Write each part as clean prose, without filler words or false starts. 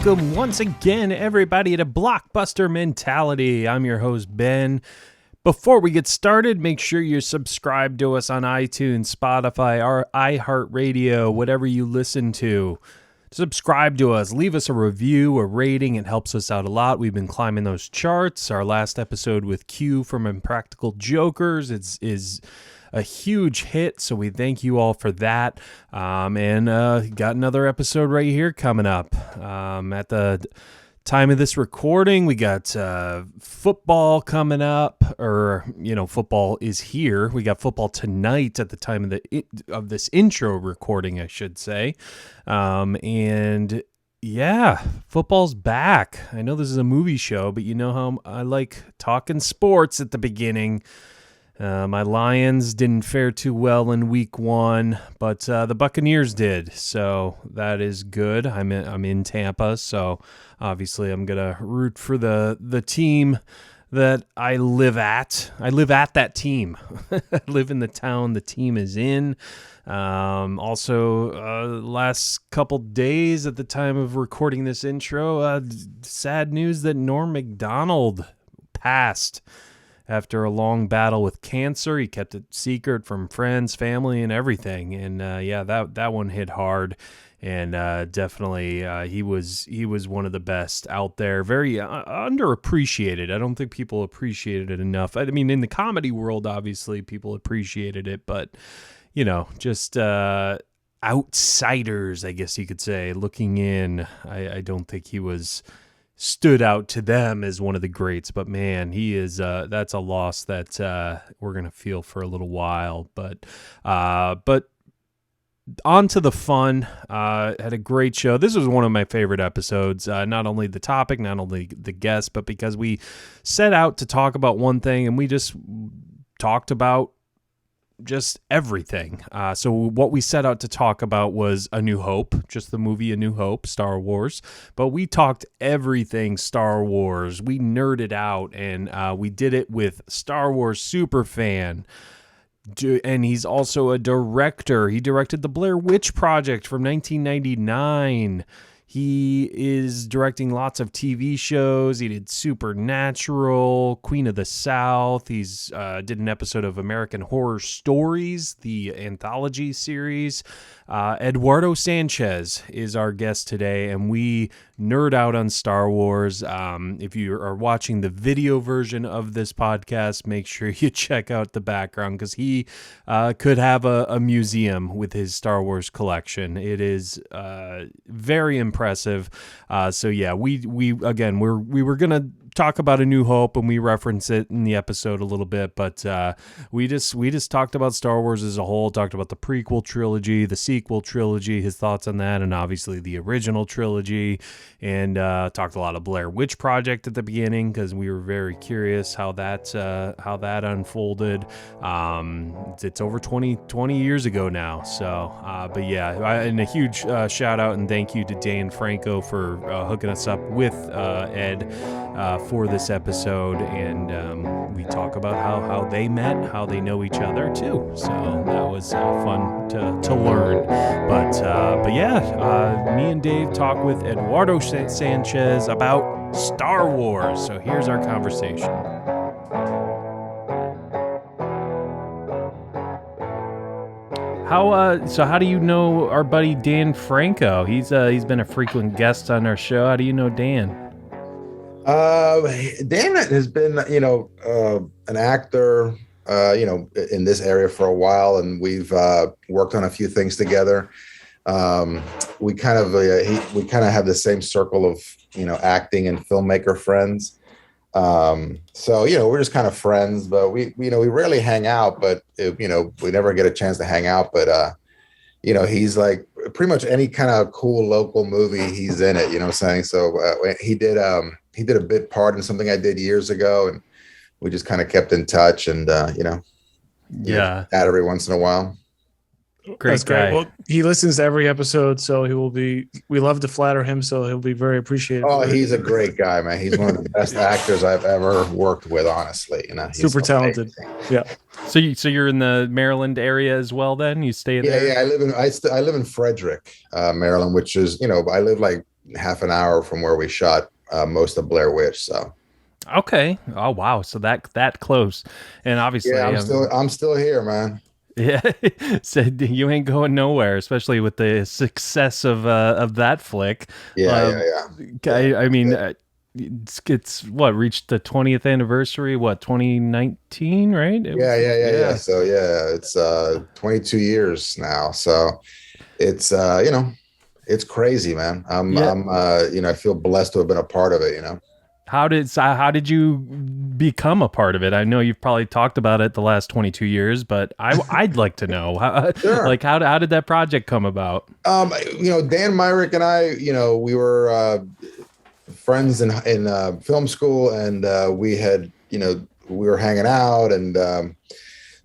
Welcome once again, everybody, to Blockbuster Mentality. I'm your host, Ben. Before we get started, make sure you're subscribed to us on iTunes, Spotify, or iHeartRadio, whatever you listen to. Subscribe to us. Leave us a review, a rating. It helps us out a lot. We've been climbing those charts. Our last episode with Q from Impractical Jokers is a huge hit, so we thank you all for that. And got another episode right here coming up. At the time of this recording, we got football coming up, or football is here. We got football tonight at the time of this intro recording, I should say. And yeah, football's back. I know this is a movie show, but you know how I like talking sports at the beginning. My Lions didn't fare too well in week 1, but the Buccaneers did, so that is good. I'm in Tampa, so obviously I'm gonna root for the team that I live at. I live at that team. I live in the town the team is in. Also, last couple days at the time of recording this intro, sad news that Norm Macdonald passed after a long battle with cancer. He kept it secret from friends, family, and everything. And that one hit hard. And definitely, he was one of the best out there. Very underappreciated. I don't think people appreciated it enough. I mean, in the comedy world, obviously, people appreciated it, but just outsiders, I guess you could say, looking in, I don't think he stood out to them as one of the greats, but man, he is, that's a loss that we're going to feel for a little while, but on to the fun. Had a great show. This was one of my favorite episodes, not only the topic, not only the guest, but because we set out to talk about one thing and we just talked about just everything. So what we set out to talk about was A New Hope, just the movie A New Hope, Star Wars. But we talked everything Star Wars. We nerded out, and we did it with Star Wars superfan. And he's also a director. He directed the Blair Witch Project from 1999. He is directing lots of TV shows. He did Supernatural, Queen of the South. He's did an episode of American Horror Stories, the anthology series. Eduardo Sánchez is our guest today, and we nerd out on Star Wars. If you are watching the video version of this podcast, make sure you check out the background, because he could have a museum with his Star Wars collection. It is very impressive. So yeah, we were gonna talk about A New Hope, and we reference it in the episode a little bit, but we just talked about Star Wars as a whole, talked about the prequel trilogy, the sequel trilogy, his thoughts on that, and obviously the original trilogy, and talked a lot of Blair Witch Project at the beginning, because we were very curious how that unfolded. It's over 20 years ago now, so but yeah, and a huge shout out and thank you to Dan Franco for hooking us up with Ed for this episode, and we talk about how they met, how they know each other too. So that was fun to learn. But yeah, me and Dave talk with Eduardo Sánchez about Star Wars. So here's our conversation. How do you know our buddy Dan Franco? He's been a frequent guest on our show. How do you know Dan? Dan has been, an actor, in this area for a while, and we've worked on a few things together. We kind of have the same circle of, acting and filmmaker friends. So, we're just kind of friends, but we rarely hang out, but we never get a chance to hang out. But he's like pretty much any kind of cool local movie, he's in it. You know what I'm saying? So he did a bit part in something I did years ago, and we just kind of kept in touch, and chat every once in a while. That's great. Well, he listens to every episode, so we love to flatter him, so he'll be very appreciated. Oh, he's a great guy, man. He's one of the best actors I've ever worked with, honestly. He's super talented. Yeah. So you're in the Maryland area as well then? You stay there? Yeah, I live in Frederick, Maryland, which is, I live like half an hour from where we shot most of Blair Witch. So. Okay. Oh wow. So that close, and obviously, Yeah, I'm still here, man. Yeah, said you ain't going nowhere, especially with the success of that flick. Yeah. I mean, it's what reached the 20th anniversary. What 2019, right? Yeah. So it's 22 years now. So it's it's crazy, man. I feel blessed to have been a part of it. How did you become a part of it? I know you've probably talked about it the last 22 years, but I'd like to know Sure. like how did that project come about? Dan Myrick and I, we were friends in film school, and we had, we were hanging out and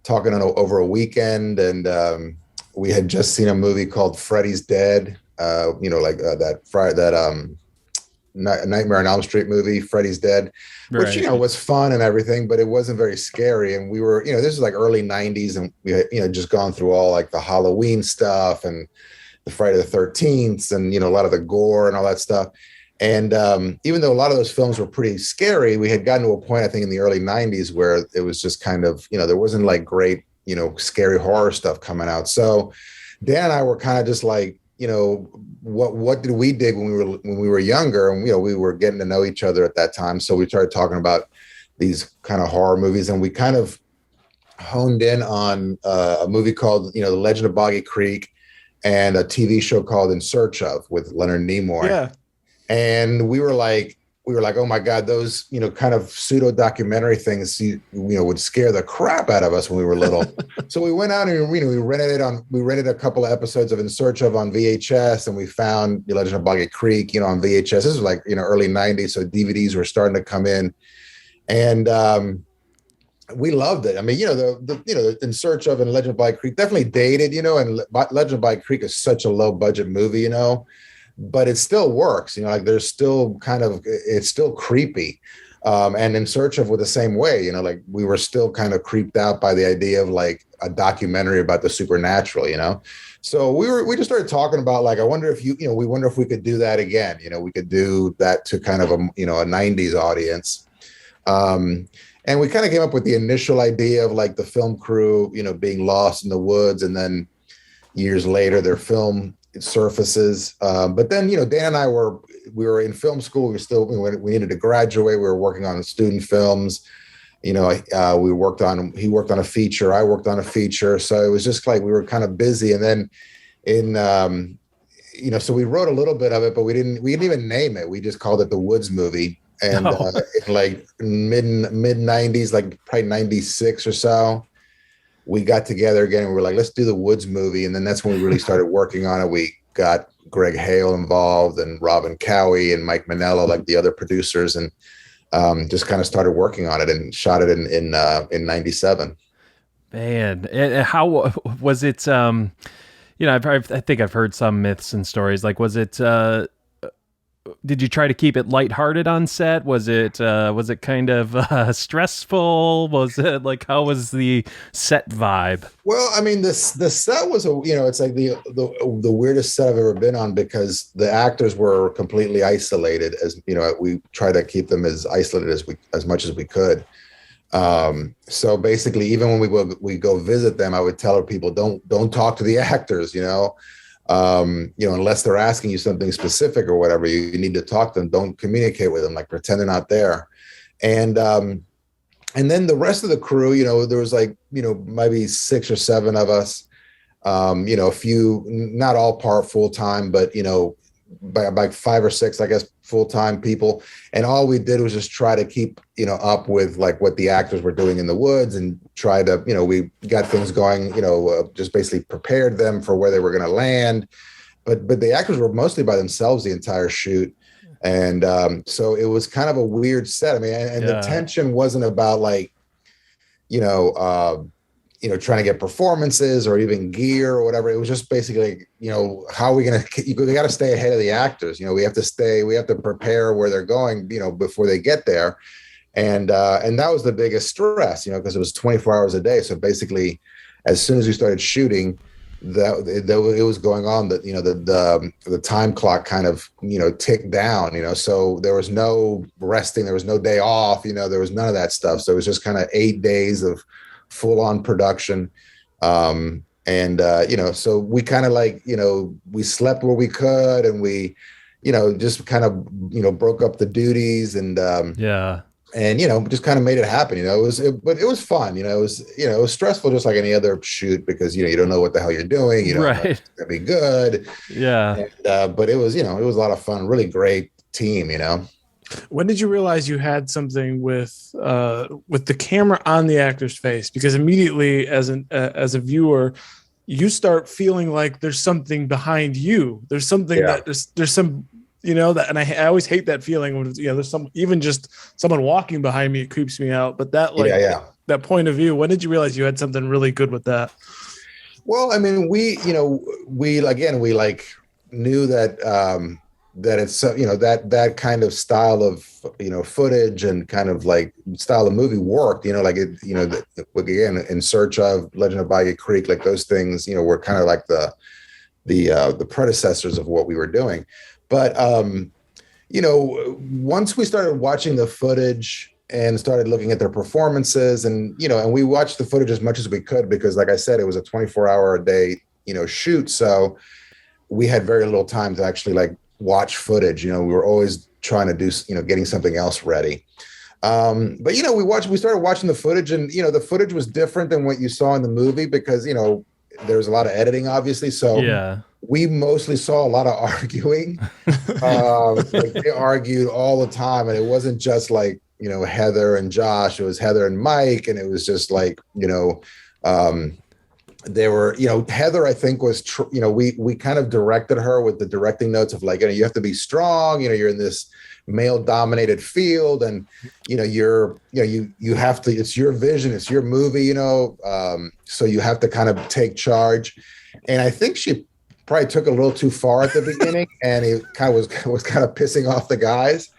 talking over a weekend, and we had just seen a movie called Freddy's Dead, Nightmare on Elm Street movie, Freddy's Dead, which, was fun and everything, but it wasn't very scary. And we were, this was like early 90s, and we had, just gone through all like the Halloween stuff and the Friday the 13th and, a lot of the gore and all that stuff. And even though a lot of those films were pretty scary, we had gotten to a point, I think, in the early 90s where it was just kind of, there wasn't like great, scary horror stuff coming out. So Dan and I were kind of just like, what did we dig when we were younger, and we were getting to know each other at that time. So we started talking about these kind of horror movies, and we kind of honed in on a movie called The Legend of Boggy Creek, and a TV show called In Search Of with Leonard Nimoy. Yeah, and we were like, oh my God, those, kind of pseudo documentary things, would scare the crap out of us when we were little. So we went out and, we rented a couple of episodes of In Search Of on VHS, and we found The Legend of Boggy Creek, on VHS. This was like, early 90s. So DVDs were starting to come in, and we loved it. I mean, the In Search Of and Legend of Boggy Creek definitely dated, and Legend of Boggy Creek is such a low budget movie, but it still works, like there's still it's still creepy. And In Search Of was the same way, like we were still kind of creeped out by the idea of like a documentary about the supernatural, So we just started talking about like, I wonder if we wonder if we could do that again. We could do that to kind of a 90s audience. And we kind of came up with the initial idea of like the film crew, being lost in the woods, and then years later their film surfaces. But then, Dan and I we were in film school. We needed to graduate. We were working on student films. He worked on a feature. I worked on a feature. So it was just like we were kind of busy. And then so we wrote a little bit of it, but we didn't even name it. We just called it The Woods Movie. And in like mid 90s, like probably 96 or so, we got together again and we were like, let's do The Woods Movie. And then that's when we really started working on it. We got Greg Hale involved, and Robin Cowie and Mike Manello, like the other producers, and just kind of started working on it and shot it in 97. Man, and how was it? I think I've heard some myths and stories. Like, was it? Did you try to keep it lighthearted on set? Was it kind of stressful? Was it like, how was the set vibe? Well, I mean, the set was it's like the weirdest set I've ever been on, because the actors were completely isolated. As we try to keep them as isolated as much as we could. So basically, even when we go visit them, I would tell people, don't talk to the actors, unless they're asking you something specific or whatever, you need to talk to them. Don't communicate with them, like pretend they're not there. And then the rest of the crew, there was like, maybe 6 or 7 of us, a few, not all part full-time, but, by like 5 or 6, I guess, full-time people. And all we did was just try to keep, up with like what the actors were doing in the woods, and try to, we got things going, just basically prepared them for where they were going to land. But the actors were mostly by themselves the entire shoot. And so it was kind of a weird set. I mean, and the tension wasn't about like, trying to get performances or even gear or whatever. It was just basically, how are we going to, you got to stay ahead of the actors. We have to prepare where they're going, before they get there. And that was the biggest stress, because it was 24 hours a day. So basically, as soon as we started shooting, that it was going on, that the time clock kind of ticked down, so there was no resting, there was no day off, there was none of that stuff. So it was just kind of 8 days of full on production. So we kind of we slept where we could, and we just kind of broke up the duties, and just kind of made it happen. But it was fun. It was stressful, just like any other shoot, because you don't know what the hell you're doing. Right. It's gonna be good. Yeah. But it was it was a lot of fun. Really great team. When did you realize you had something with the camera on the actor's face? Because immediately, as a viewer, you start feeling like there's something behind you. There's something that there's some. That, and I always hate that feeling when there's some, even just someone walking behind me, it creeps me out. But that that point of view, when did you realize you had something really good with that? Well, I mean, we knew that that it's that kind of style of footage and kind of like style of movie worked. Again, In Search Of, Legend of Bayou Creek, like those things, were kind of like the predecessors of what we were doing. But, once we started watching the footage and started looking at their performances, and we watched the footage as much as we could, because like I said, it was a 24-hour a day, shoot. So we had very little time to actually watch footage. We were always trying to do, getting something else ready. But, we started watching the footage, and, the footage was different than what you saw in the movie, because, there was a lot of editing, obviously. So we mostly saw a lot of arguing. They argued all the time, and it wasn't just Heather and Josh. It was Heather and Mike, and it was just they were, Heather, I think was, we kind of directed her with the directing notes of you have to be strong. You're in this male-dominated field, and you have to. It's your vision. It's your movie. So you have to kind of take charge. And I think she probably took it a little too far at the beginning, and it kind of was kind of pissing off the guys.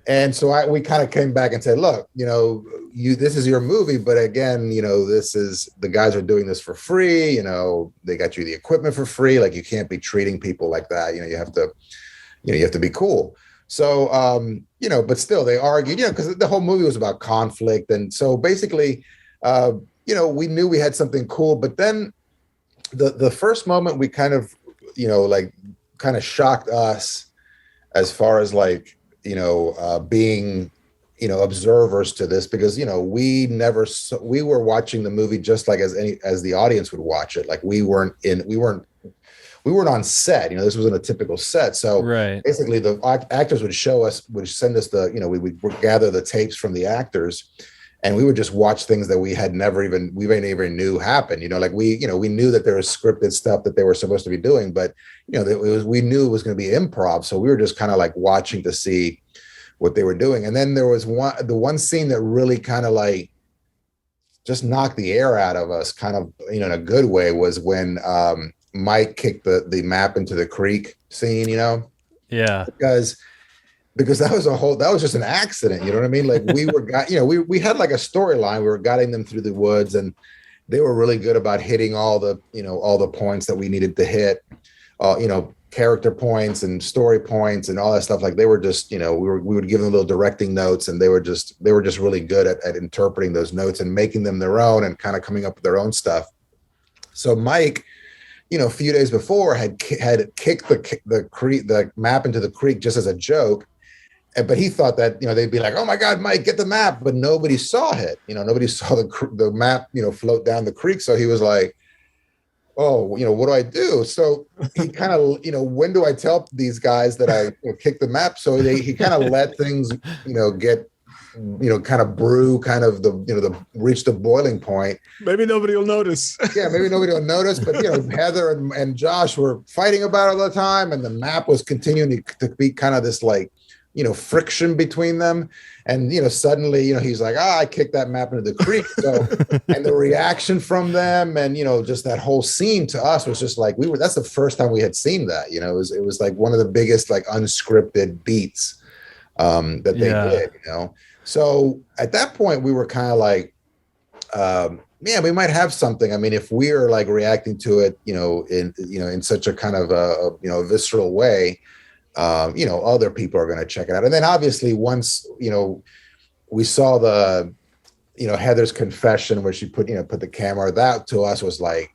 And so we kind of came back and said, look, this is your movie, but again, this is, the guys are doing this for free. They got you the equipment for free. You can't be treating people like that. You have to be cool. So, but still they argued, because the whole movie was about conflict. And so basically, we knew we had something cool, but then the first moment we kind of, kind of shocked us as far as being, observers to this, because, we were watching the movie just like as the audience would watch it. We weren't on set, this wasn't a typical set. So basically the actors would send us we would gather the tapes from the actors, and we would just watch things that we never even knew happened. We knew that there was scripted stuff that they were supposed to be doing, but we knew it was going to be improv. So we were just kind of watching to see what they were doing. And then there was the one scene that really kind of just knocked the air out of us, kind of, in a good way, was when Mike kicked the map into the creek scene, Yeah. Because that was just an accident. You know what I mean? We were we had a storyline. We were guiding them through the woods, and they were really good about hitting all the points that we needed to hit, character points and story points and all that stuff. They were just, we would give them little directing notes, and they were just really good at interpreting those notes and making them their own and kind of coming up with their own stuff. So Mike, a few days before had kicked the map into the creek just as a joke. But he thought that, they'd be like, oh my God, Mike, get the map. But nobody saw it. Nobody saw the map, float down the creek. So he was like, oh, what do I do? So he kind of, when do I tell these guys that I kicked the map? So he kind of let things, get, kind of brew, kind of reach the boiling point. Maybe nobody will notice. Yeah, maybe nobody will notice. But, Heather and Josh were fighting about it all the time. And the map was continuing to be kind of this friction between them. And, suddenly, he's like, I kicked that map into the creek. So, and the reaction from them and, just that whole scene to us was just that's the first time we had seen that, it was one of the biggest, unscripted beats that they did, So at that point we were kind of yeah, we might have something. I mean, if we're like reacting to it, in such a kind of a visceral way, other people are going to check it out. And then obviously once, we saw the, Heather's confession where she put the camera, that to us was like,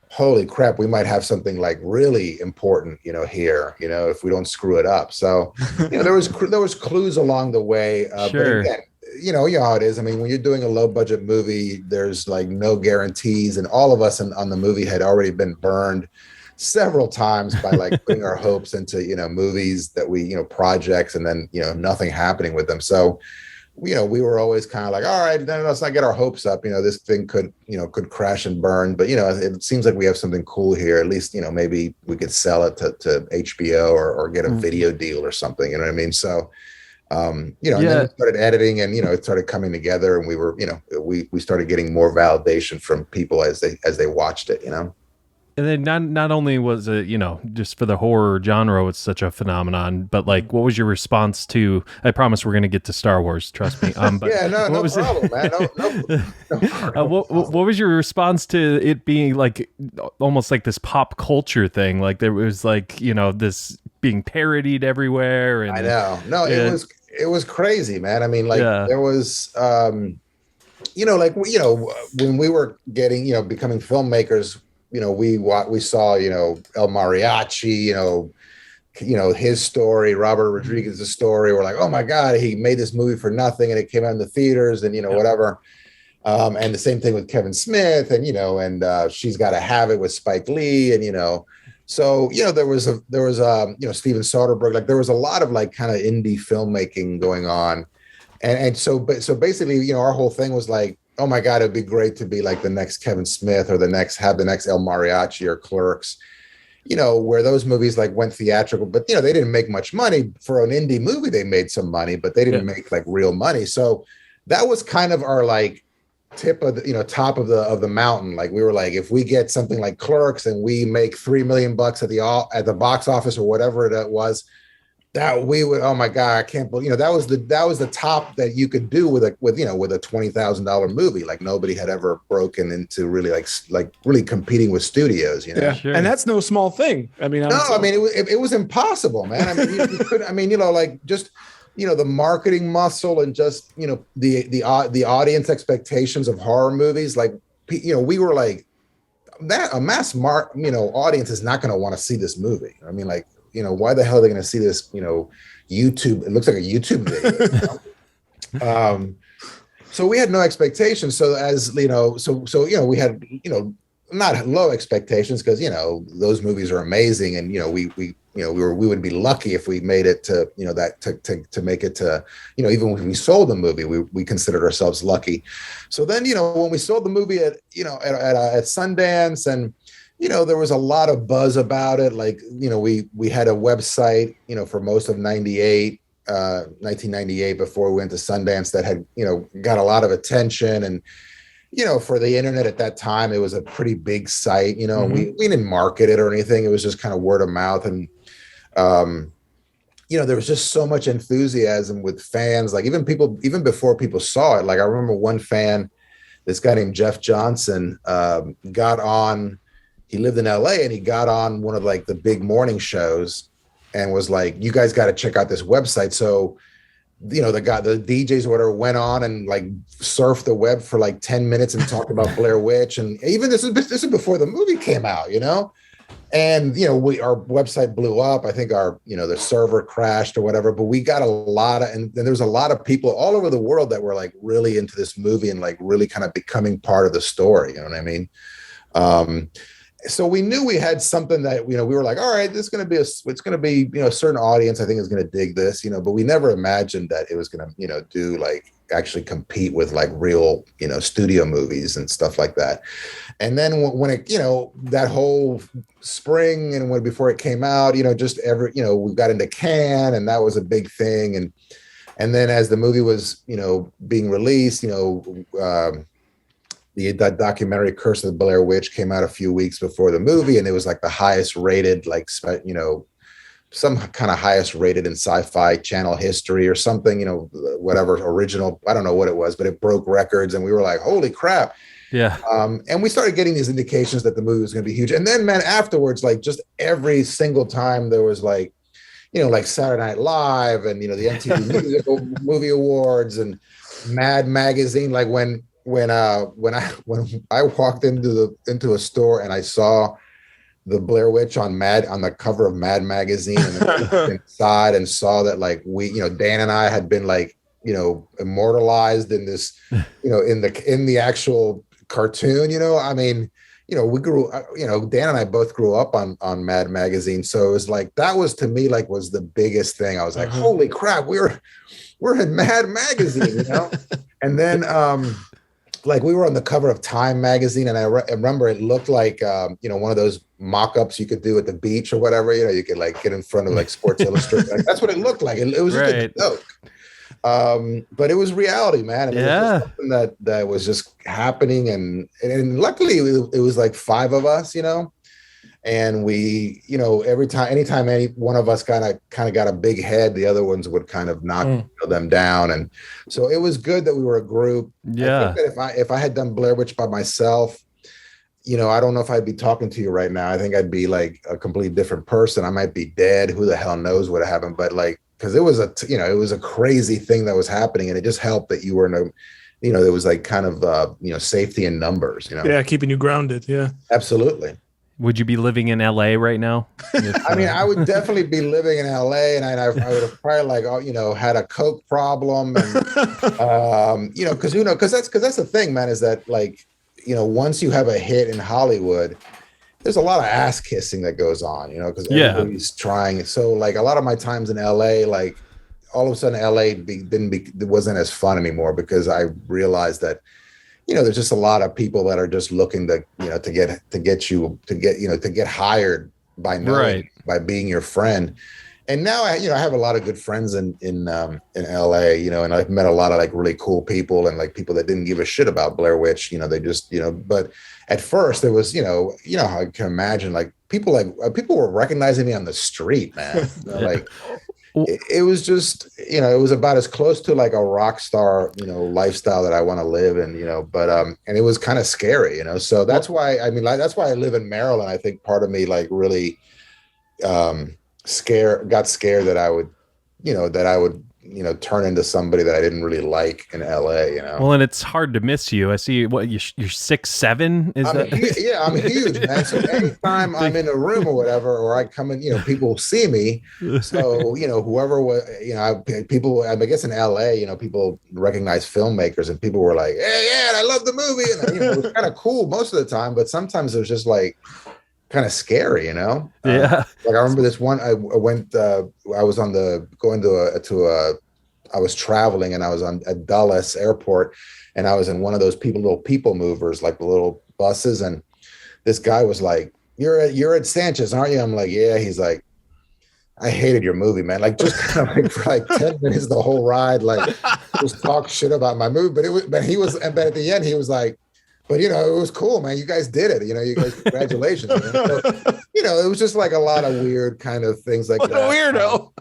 holy crap, we might have something like really important, here, if we don't screw it up. So, there was clues along the way. Sure. But again, you know how it is. I mean, when you're doing a low budget movie, there's like no guarantees. And all of us on the movie had already been burned several times by like putting our hopes into, movies that we, projects, and then, nothing happening with them. So, we were always kind of like, all right, then let's not get our hopes up. This thing could crash and burn. But, it seems like we have something cool here. At least, maybe we could sell it to HBO or get a video deal or something. You know what I mean? So, and then we started editing, and, it started coming together, and we were, we started getting more validation from people as they watched it, And then not only was it, just for the horror genre, it's such a phenomenon, but like, what was your response to, I promise we're going to get to Star Wars, trust me. But yeah, no problem, man. No what was your response to it being like, almost like this pop culture thing? Like there was like, this being parodied everywhere. And I know. No, it was crazy, man. I mean, like there was, when we were getting, becoming filmmakers, we saw, El Mariachi, his story, Robert Rodriguez's story. We're like, oh my God, he made this movie for nothing and it came out in the theaters and, whatever. And the same thing with Kevin Smith and, She's Gotta Have It with Spike Lee. And, so, there was Steven Soderbergh, like there was a lot of like kind of indie filmmaking going on. And so basically, our whole thing was like, oh my God, it'd be great to be like the next Kevin Smith or have the next El Mariachi or Clerks, where those movies like went theatrical, but they didn't make much money. For an indie movie, they made some money, but they didn't make like real money. So that was kind of our like tip of the, top of the mountain. Like we were like, if we get something like Clerks and we make $3 million at the box office or whatever it was, that we would, oh my God, I can't believe, that was the top that you could do with a $20,000 movie. Like nobody had ever broken into really like really competing with studios, Yeah, sure. And that's no small thing. I mean, it was impossible, man. I mean, you could, I mean, like just, the marketing muscle and just, the audience expectations of horror movies. Like, we were like that, a mass audience is not going to want to see this movie. I mean, like, why the hell are they going to see this, YouTube? It looks like a YouTube video. So we had no expectations. So as, we had, not low expectations because, those movies are amazing. And, we would be lucky if we made it to, to make it to, even when we sold the movie, we considered ourselves lucky. So then, when we sold the movie at Sundance and, there was a lot of buzz about it. Like, we had a website, for most of 1998 before we went to Sundance that had, got a lot of attention. And, for the internet at that time, it was a pretty big site, mm-hmm. we didn't market it or anything. It was just kind of word of mouth. And, there was just so much enthusiasm with fans, like even before people saw it. Like I remember one fan, this guy named Jeff Johnson, got on. He lived in LA and he got on one of like the big morning shows and was like, you guys got to check out this website. So, the DJs or whatever went on and like surfed the web for like 10 minutes and talked about Blair Witch. And even this is before the movie came out, and, our website blew up. I think the server crashed or whatever, but we got a lot of, and there was a lot of people all over the world that were like really into this movie and like really kind of becoming part of the story. You know what I mean? So we knew we had something that, we were like, all right, it's going to be a certain audience I think is going to dig this, but we never imagined that it was going to, do like actually compete with like real, studio movies and stuff like that. And then when it, that whole spring and before it came out, we got into Cannes and that was a big thing. And then as the movie was, being released, the documentary Curse of the Blair Witch came out a few weeks before the movie, and it was like the highest rated, like, some kind of highest rated in Sci-Fi Channel history or something, whatever original, I don't know what it was, but it broke records. And we were like, holy crap. Yeah. And we started getting these indications that the movie was going to be huge. And then, man, afterwards, like just every single time there was like, like Saturday Night Live and, the MTV Movie Awards and Mad Magazine. Like when I walked into a store and I saw the Blair Witch on the cover of Mad Magazine, and then inside and saw that like Dan and I had been like, immortalized in this, in the actual cartoon, I mean, we grew, Dan and I both grew up on Mad Magazine. So it was like, that was to me, like was the biggest thing. I was like, holy crap, we're in Mad Magazine, and then, like we were on the cover of Time magazine, and I remember it looked like, one of those mock-ups you could do at the beach or whatever, you could like get in front of like Sports Illustrated. Like, that's what it looked like. It was just a joke. But it was reality, man. And it was something that was just happening. And luckily it was like 5 of us, and we, anytime any one of us kind of got a big head, the other ones would kind of knock them down. And so it was good that we were a group. Yeah. I think that if I had done Blair Witch by myself, I don't know if I'd be talking to you right now. I think I'd be like a completely different person. I might be dead. Who the hell knows what happened? But like, because it was a crazy thing that was happening, and it just helped that you were in a, there was like kind of safety in numbers. Yeah, keeping you grounded. Yeah, absolutely. Would you be living in LA right now? I mean, I would definitely be living in LA, and I would have probably like, had a coke problem, and because that's the thing, man, is that like, once you have a hit in Hollywood, there's a lot of ass kissing that goes on, because everybody's trying. So like a lot of my times in LA, like all of a sudden LA it wasn't as fun anymore, because I realized that, there's just a lot of people that are just looking to, to get hired by knowing, by being your friend. And now I have a lot of good friends in LA, and I've met a lot of like really cool people, and like people that didn't give a shit about Blair Witch, they just, but at first there was, I can imagine like people were recognizing me on the street, man. Like it was just, it was about as close to like a rock star, lifestyle that I want to live in, but, and it was kind of scary, so that's why, that's why I live in Maryland. I think part of me like really, got scared that I would turn into somebody that I didn't really like in LA, Well, and it's hard to miss you. I see you're 6'7". I'm huge, man. So anytime I'm in a room or whatever, or I come in, people see me. So, whoever was, people, I guess in LA, people recognize filmmakers, and people were like, hey, yeah, I love the movie. And, it was kind of cool most of the time, but sometimes it was just like, kind of scary, Yeah. Like I remember this one. I was traveling, and I was at Dulles Airport, and I was in one of those little people movers, like the little buses, and this guy was like, "You're at Sánchez, aren't you?" I'm like, "Yeah." He's like, "I hated your movie, man." Like just kind of like for like 10 minutes the whole ride, like just talk shit about my movie. But but at the end he was like, but, it was cool, man. You guys did it. You guys, congratulations. Man. So, it was just like a lot of weird kind of things like what that. What a weirdo.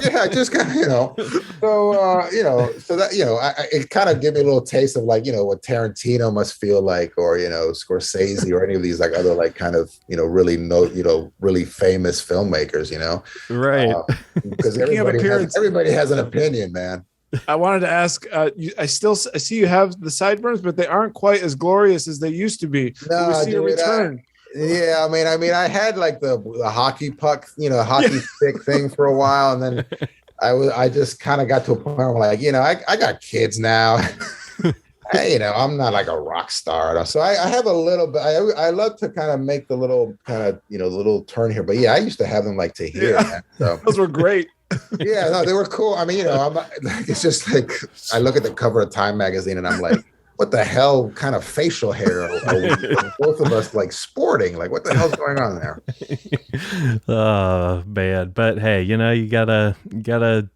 Yeah, just kind of, so that, it kind of gave me a little taste of like, what Tarantino must feel like, or, Scorsese, or any of these like other like kind of, really really famous filmmakers, Right. Because everybody has an opinion, man. I wanted to ask, I see you have the sideburns, but they aren't quite as glorious as they used to be. No, we see a return. Yeah, I had like the hockey puck, hockey stick thing for a while, and then I just kind of got to a point where I'm like, I got kids now. I'm not like a rock star, so I have a little bit. I love to kind of make the little kind of little turn here, but yeah, I used to have them like to here. Yeah. Man, so. Those were great. Yeah, no, they were cool. I'm it's just like I look at the cover of Time magazine and I'm like, what the hell kind of facial hair are we, both of us like sporting? Like, what the hell's going on there? Oh man, but hey, you gotta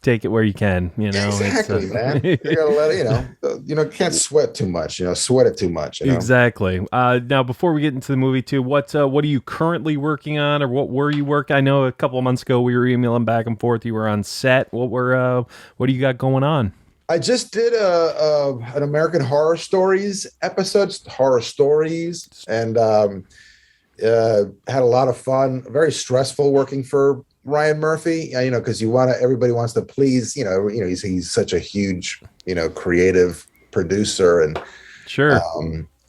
take it where you can. Exactly, man. You gotta let it. Can't sweat too much. Sweat it too much. Exactly. Now, before we get into the movie too, what are you currently working on, or what were you working? I know a couple of months ago we were emailing back and forth. You were on set. What do you got going on? I just did an American Horror Stories episode, Horror Stories, and had a lot of fun. Very stressful working for Ryan Murphy, because everybody wants to please, he's such a huge, creative producer, and Sure.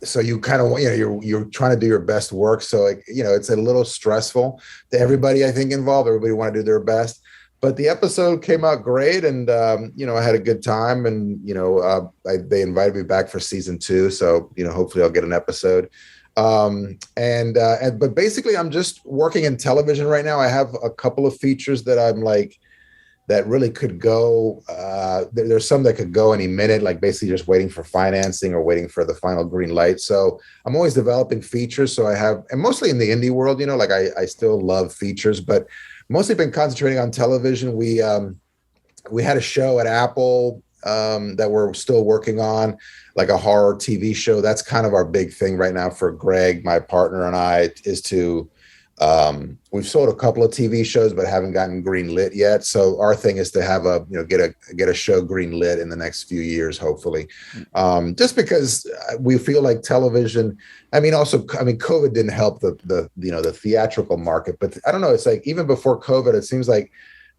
so you kind of, you're trying to do your best work. So like, it's a little stressful to everybody, I think, involved. Everybody want to do their best. But the episode came out great, and I had a good time, and they invited me back for season 2, so hopefully I'll get an episode. But basically, I'm just working in television right now. I have a couple of features that I'm like that really could go. There's some that could go any minute, like basically just waiting for financing or waiting for the final green light. So I'm always developing features. So I have, and mostly in the indie world, like I still love features, but mostly been concentrating on television. We had a show at Apple that we're still working on, like a horror TV show. That's kind of our big thing right now for Greg, my partner, and I, is to we've sold a couple of TV shows but haven't gotten green lit yet. So our thing is to have get a show green lit in the next few years, hopefully. Just because we feel like television, COVID didn't help the theatrical market, but I don't know, it's like even before COVID, it seems like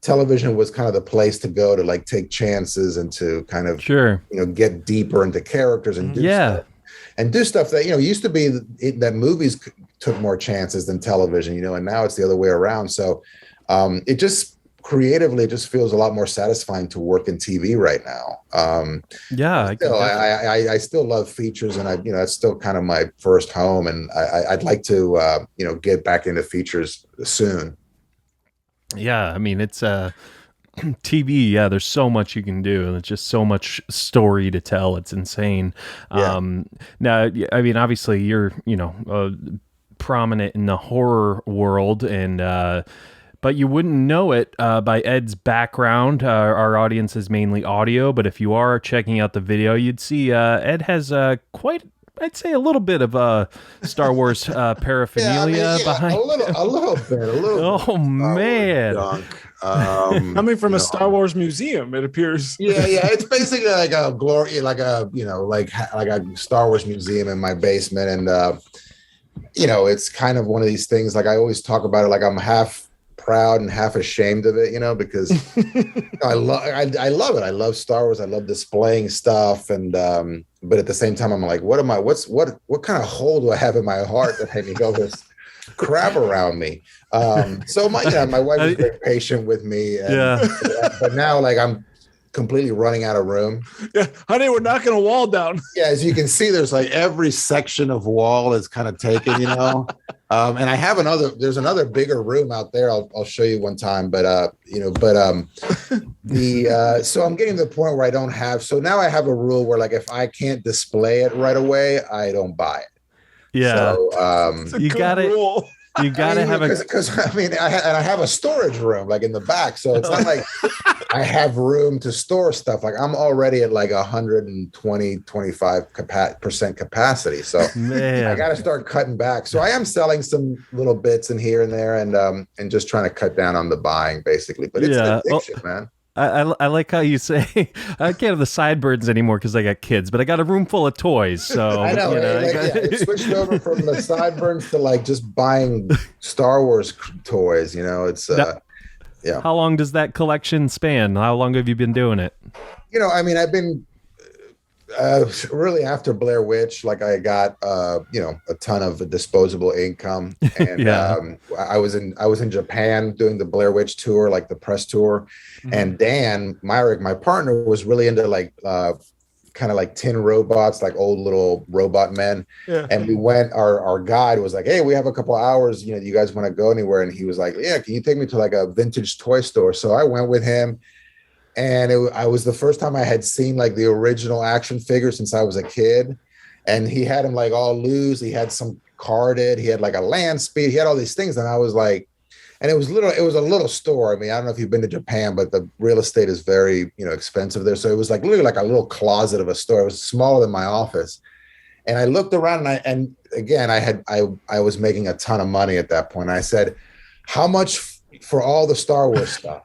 television was kind of the place to go to like take chances and to kind of get deeper into characters and do stuff that used to be that movies took more chances than television, and now it's the other way around. So it just creatively, it just feels a lot more satisfying to work in TV right now. I still love features, and that's still kind of my first home, and I'd like to get back into features soon. Yeah, it's TV. Yeah, there's so much you can do, and it's just so much story to tell. It's insane. Now, obviously, you're prominent in the horror world, and but you wouldn't know it by Ed's background. Our audience is mainly audio, but if you are checking out the video, you'd see Ed has quite, I'd say, a little bit of Star Wars paraphernalia behind. A little bit. Oh man! Coming from a Star Wars museum, it appears. Yeah. It's basically like a glory, like a Star Wars museum in my basement, and it's kind of one of these things. Like I always talk about it, like I'm half proud and half ashamed of it, because I love it. I love Star Wars. I love displaying stuff, and but at the same time, I'm like, what kind of hole do I have in my heart that made me go this crap around me? So my wife is very patient with me, but now like I'm completely running out of room. Yeah, honey, we're knocking a wall down. Yeah, as you can see, there's like every section of wall is kind of taken, and I have there's another bigger room out there. I'll show you one time, but so I'm getting to the point where I don't have, so now I have a rule where like if I can't display it right away, I don't buy it. Yeah. So you got it. You gotta have because I have a storage room like in the back, so it's not like I have room to store stuff. Like I'm already at like 25% capacity, so I got to start cutting back. So I am selling some little bits in here and there, and just trying to cut down on the buying, basically. But it's an addiction, man. I like how you say I can't have the sideburns anymore because I got kids, but I got a room full of toys. So I know, I switched over from the sideburns to like just buying Star Wars toys. It's How long does that collection span? How long have you been doing it? I've been really after Blair Witch, like I got a ton of disposable income, and I was in Japan doing the Blair Witch tour, like the press tour, and Dan Myrick, my partner, was really into like kind of like tin robots, like old little robot men. And we went, our guide was like, hey, we have a couple hours, do you guys want to go anywhere? And he was like, yeah, can you take me to like a vintage toy store? So I went with him. And I was the first time I had seen like the original action figure since I was a kid. And he had them like all loose. He had some carded. He had like a land speed. He had all these things. And I was like, and it was a little store. I don't know if you've been to Japan, but the real estate is very, expensive there. So it was like literally like a little closet of a store. It was smaller than my office. And I looked around, and again, I was making a ton of money at that point. I said, how much for all the Star Wars stuff?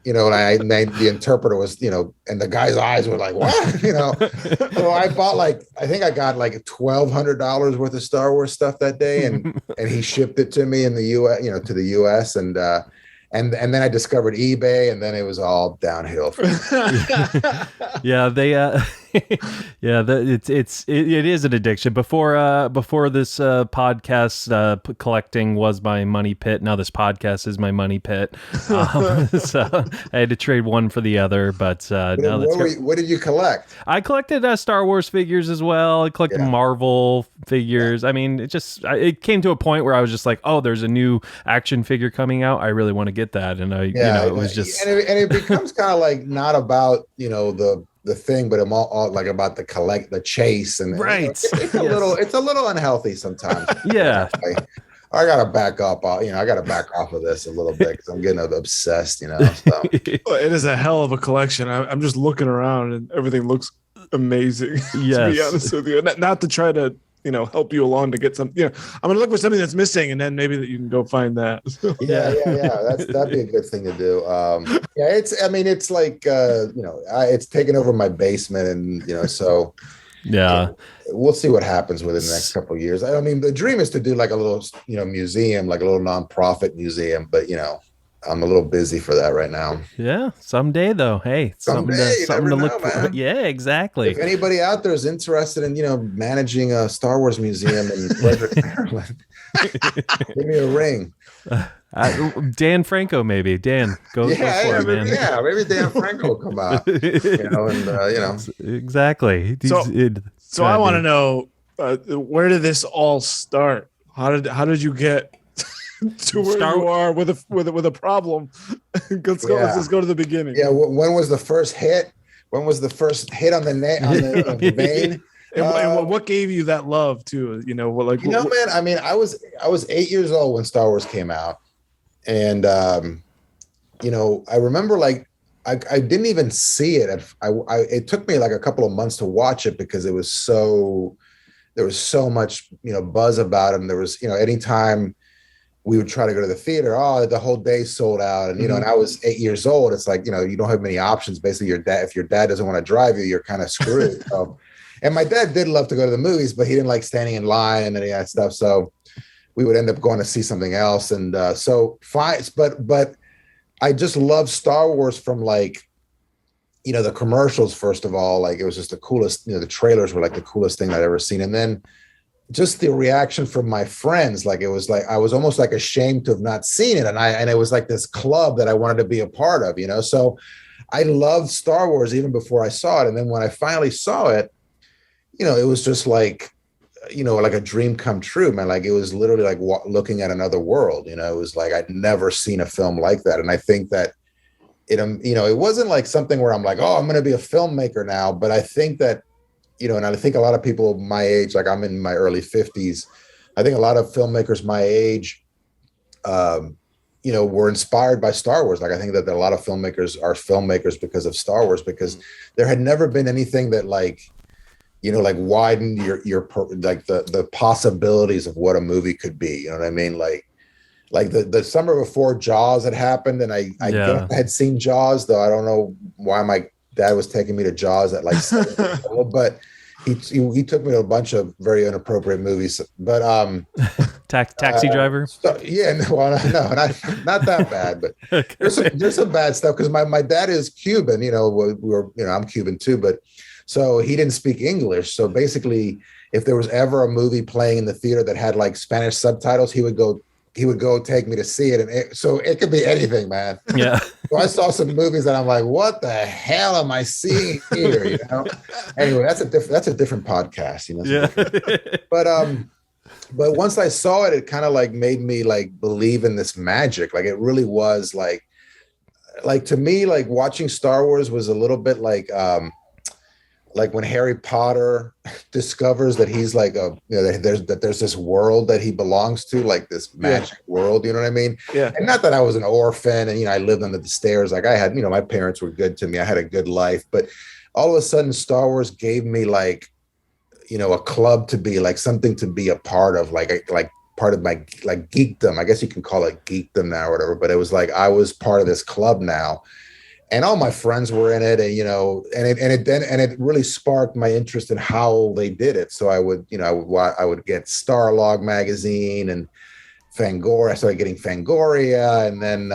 and the interpreter was, and the guy's eyes were like, what? So I bought I think I got like $1,200 worth of Star Wars stuff that day, and he shipped it to me in the US, to the US, and then I discovered eBay, and then it was all downhill. Yeah, they it is an addiction. Before this podcast, collecting was my money pit. Now this podcast is my money pit. So I had to trade one for the other. But now what did you collect? I collected Star Wars figures as well. I collected Marvel figures. I mean, it came to a point where I was just like, oh, there's a new action figure coming out. I really want to get that, and it was just and it becomes kind of like not about the thing, but I'm all like about the chase, and right. It's a little unhealthy sometimes. Yeah. I gotta back up. I gotta back off of this a little bit because I'm getting obsessed. So. It is a hell of a collection. I'm just looking around and everything looks amazing. Yes. To be honest with you, not to try to help you along to get some. I'm gonna look for something that's missing, and then maybe that you can go find that. Yeah. That'd be a good thing to do. It's like it's taken over my basement, and so. Yeah. We'll see what happens within the next couple of years. I mean, the dream is to do like a little, museum, like a little nonprofit museum, but I'm a little busy for that right now. Yeah, someday though. Hey, something to look for. Yeah, exactly. If anybody out there is interested in, managing a Star Wars museum in Frederick, Maryland, give me a ring. Dan Franco, maybe. Dan, go for it, man. Yeah, maybe Dan Franco will come out. Exactly. So I want to know, where did this all start? How did you get to where you are with a problem? Let's just go to the beginning. Yeah. When was the first hit? When was the first hit on the vein? And what gave you that love too? Man. I mean, I was 8 years old when Star Wars came out, and I remember I didn't even see it. It took me like a couple of months to watch it because there was so much buzz about it. And there was anytime we would try to go to the theater, the whole day sold out, and and I was 8 years old. It's like you don't have many options. Basically, if your dad doesn't want to drive you, you're kind of screwed. So, and my dad did love to go to the movies, but he didn't like standing in line and any of that stuff. So we would end up going to see something else. And but I just love Star Wars from the commercials, first of all. It was just the coolest, the trailers were like the coolest thing I'd ever seen. And then just the reaction from my friends, it was like I was almost like ashamed to have not seen it. And it was like this club that I wanted to be a part of, So I loved Star Wars even before I saw it. And then when I finally saw it, it was just like a dream come true, man. It was literally like looking at another world. It was like I'd never seen a film like that. And I think that it wasn't like something where I'm like, oh, I'm going to be a filmmaker now. But I think that, and I think a lot of people my age, like I'm in my early 50s, I think a lot of filmmakers my age, were inspired by Star Wars. I think that a lot of filmmakers are filmmakers because of Star Wars, because there had never been anything that widened your the possibilities of what a movie could be. You know what I mean? Like the summer before Jaws had happened, and I had seen Jaws, though I don't know why my dad was taking me to Jaws at 7 years old, but he took me to a bunch of very inappropriate movies. But Taxi Driver. Yeah, no, not that bad, but okay. there's some bad stuff because my dad is Cuban. I'm Cuban too, but. So he didn't speak English. So basically, if there was ever a movie playing in the theater that had Spanish subtitles, he would go take me to see it. So it could be anything, man. Yeah. So I saw some movies that I'm like, what the hell am I seeing here? Anyway, that's a different podcast. Yeah. But once I saw it, it kind of made me believe in this magic. It really was to me, watching Star Wars was a little bit like when Harry Potter discovers that he's there's this world that he belongs to, this magic world, you know what I mean? Yeah. And not that I was an orphan and, I lived under the stairs. I had, my parents were good to me. I had a good life, but all of a sudden Star Wars gave me a club to be something to be a part of, part of my geekdom. I guess you can call it geekdom now or whatever, but it was I was part of this club now. and all my friends were in it, and it really sparked my interest in how they did it. So I would get Starlog magazine and Fangoria. I started getting Fangoria, and then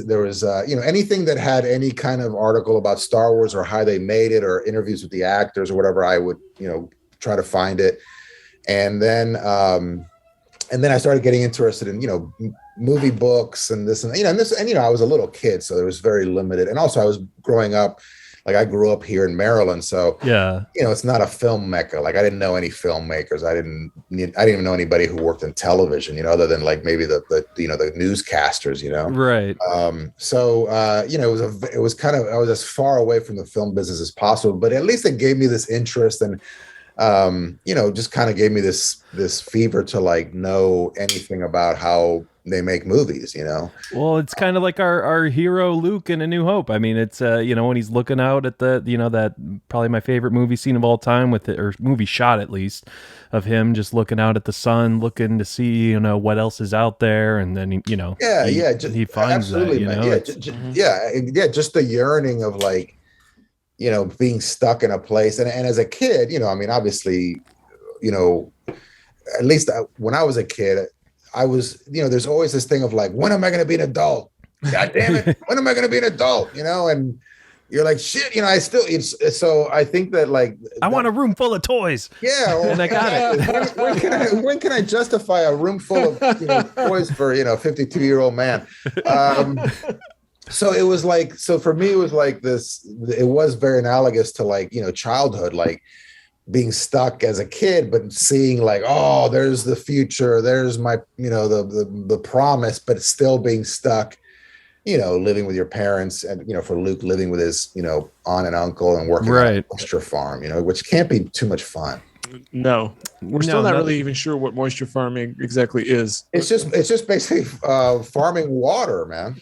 there was anything that had any kind of article about Star Wars or how they made it or interviews with the actors or whatever. I would try to find it, and then I started getting interested in movie books and this and I was a little kid, so there was very limited. And also I was growing up, like I grew up here in Maryland, so yeah, it's not a film mecca. Like I didn't know any filmmakers. I didn't even know anybody who worked in television, other than like maybe the newscasters, right. It was kind of, I was as far away from the film business as possible, but at least it gave me this interest and just kind of gave me this fever to like know anything about how they make movies, Well, it's kind of like our hero Luke in A New Hope. I mean, it's when he's looking out at the that probably my favorite movie scene of all time, with it, or movie shot at least, of him just looking out at the sun, looking to see what else is out there, and then he finds that. Just the yearning of like being stuck in a place, and as a kid, obviously, at least when I was a kid, I was, there's always this thing of like, when am I going to be an adult? God damn it. When am I going to be an adult? And you're like, shit, so I think that like, I want a room full of toys. Yeah. Well, and I got it. When can I justify a room full of toys for, 52-year-old man? So it was like, so for me, it was like this, it was very analogous to like, childhood, like being stuck as a kid, but seeing like, oh, there's the future, there's my, the promise, but still being stuck, living with your parents, and, for Luke, living with his, aunt and uncle and working on a moisture farm, which can't be too much fun. No, we're still not really even sure what moisture farming exactly is. It's just basically farming water, man.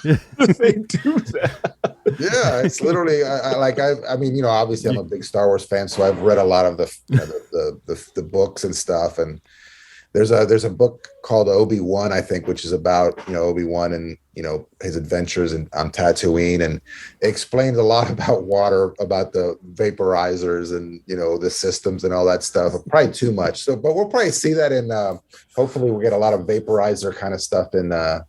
They do that. Yeah, it's literally I mean, obviously I'm a big Star Wars fan, so I've read a lot of the books and stuff. And there's a book called Obi-Wan, I think, which is about Obi-Wan and his adventures on Tatooine, and it explains a lot about water, about the vaporizers and the systems and all that stuff. Probably too much. So, but we'll probably see that in hopefully we'll get a lot of vaporizer kind of stuff in the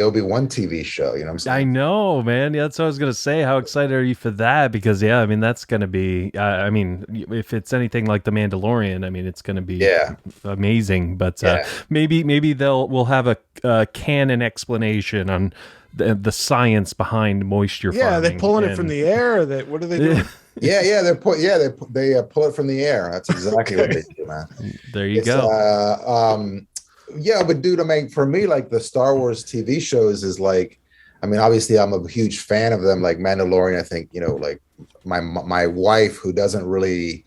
Obi-Wan TV show. You know what I'm saying? I know, man. Yeah, that's what I was gonna say. How excited are you for that? Because I mean, that's gonna be. I mean, if it's anything like The Mandalorian, I mean, it's gonna be amazing. But maybe we'll have a canon explanation on the science behind moisture farming. Yeah, they're pulling it from the air. What are they doing? they pull it from the air. That's exactly what they do, man. There you go. Yeah, but dude, I mean, for me, like the Star Wars TV shows is like, I mean, obviously I'm a huge fan of them, like Mandalorian. I think, like my wife, who doesn't really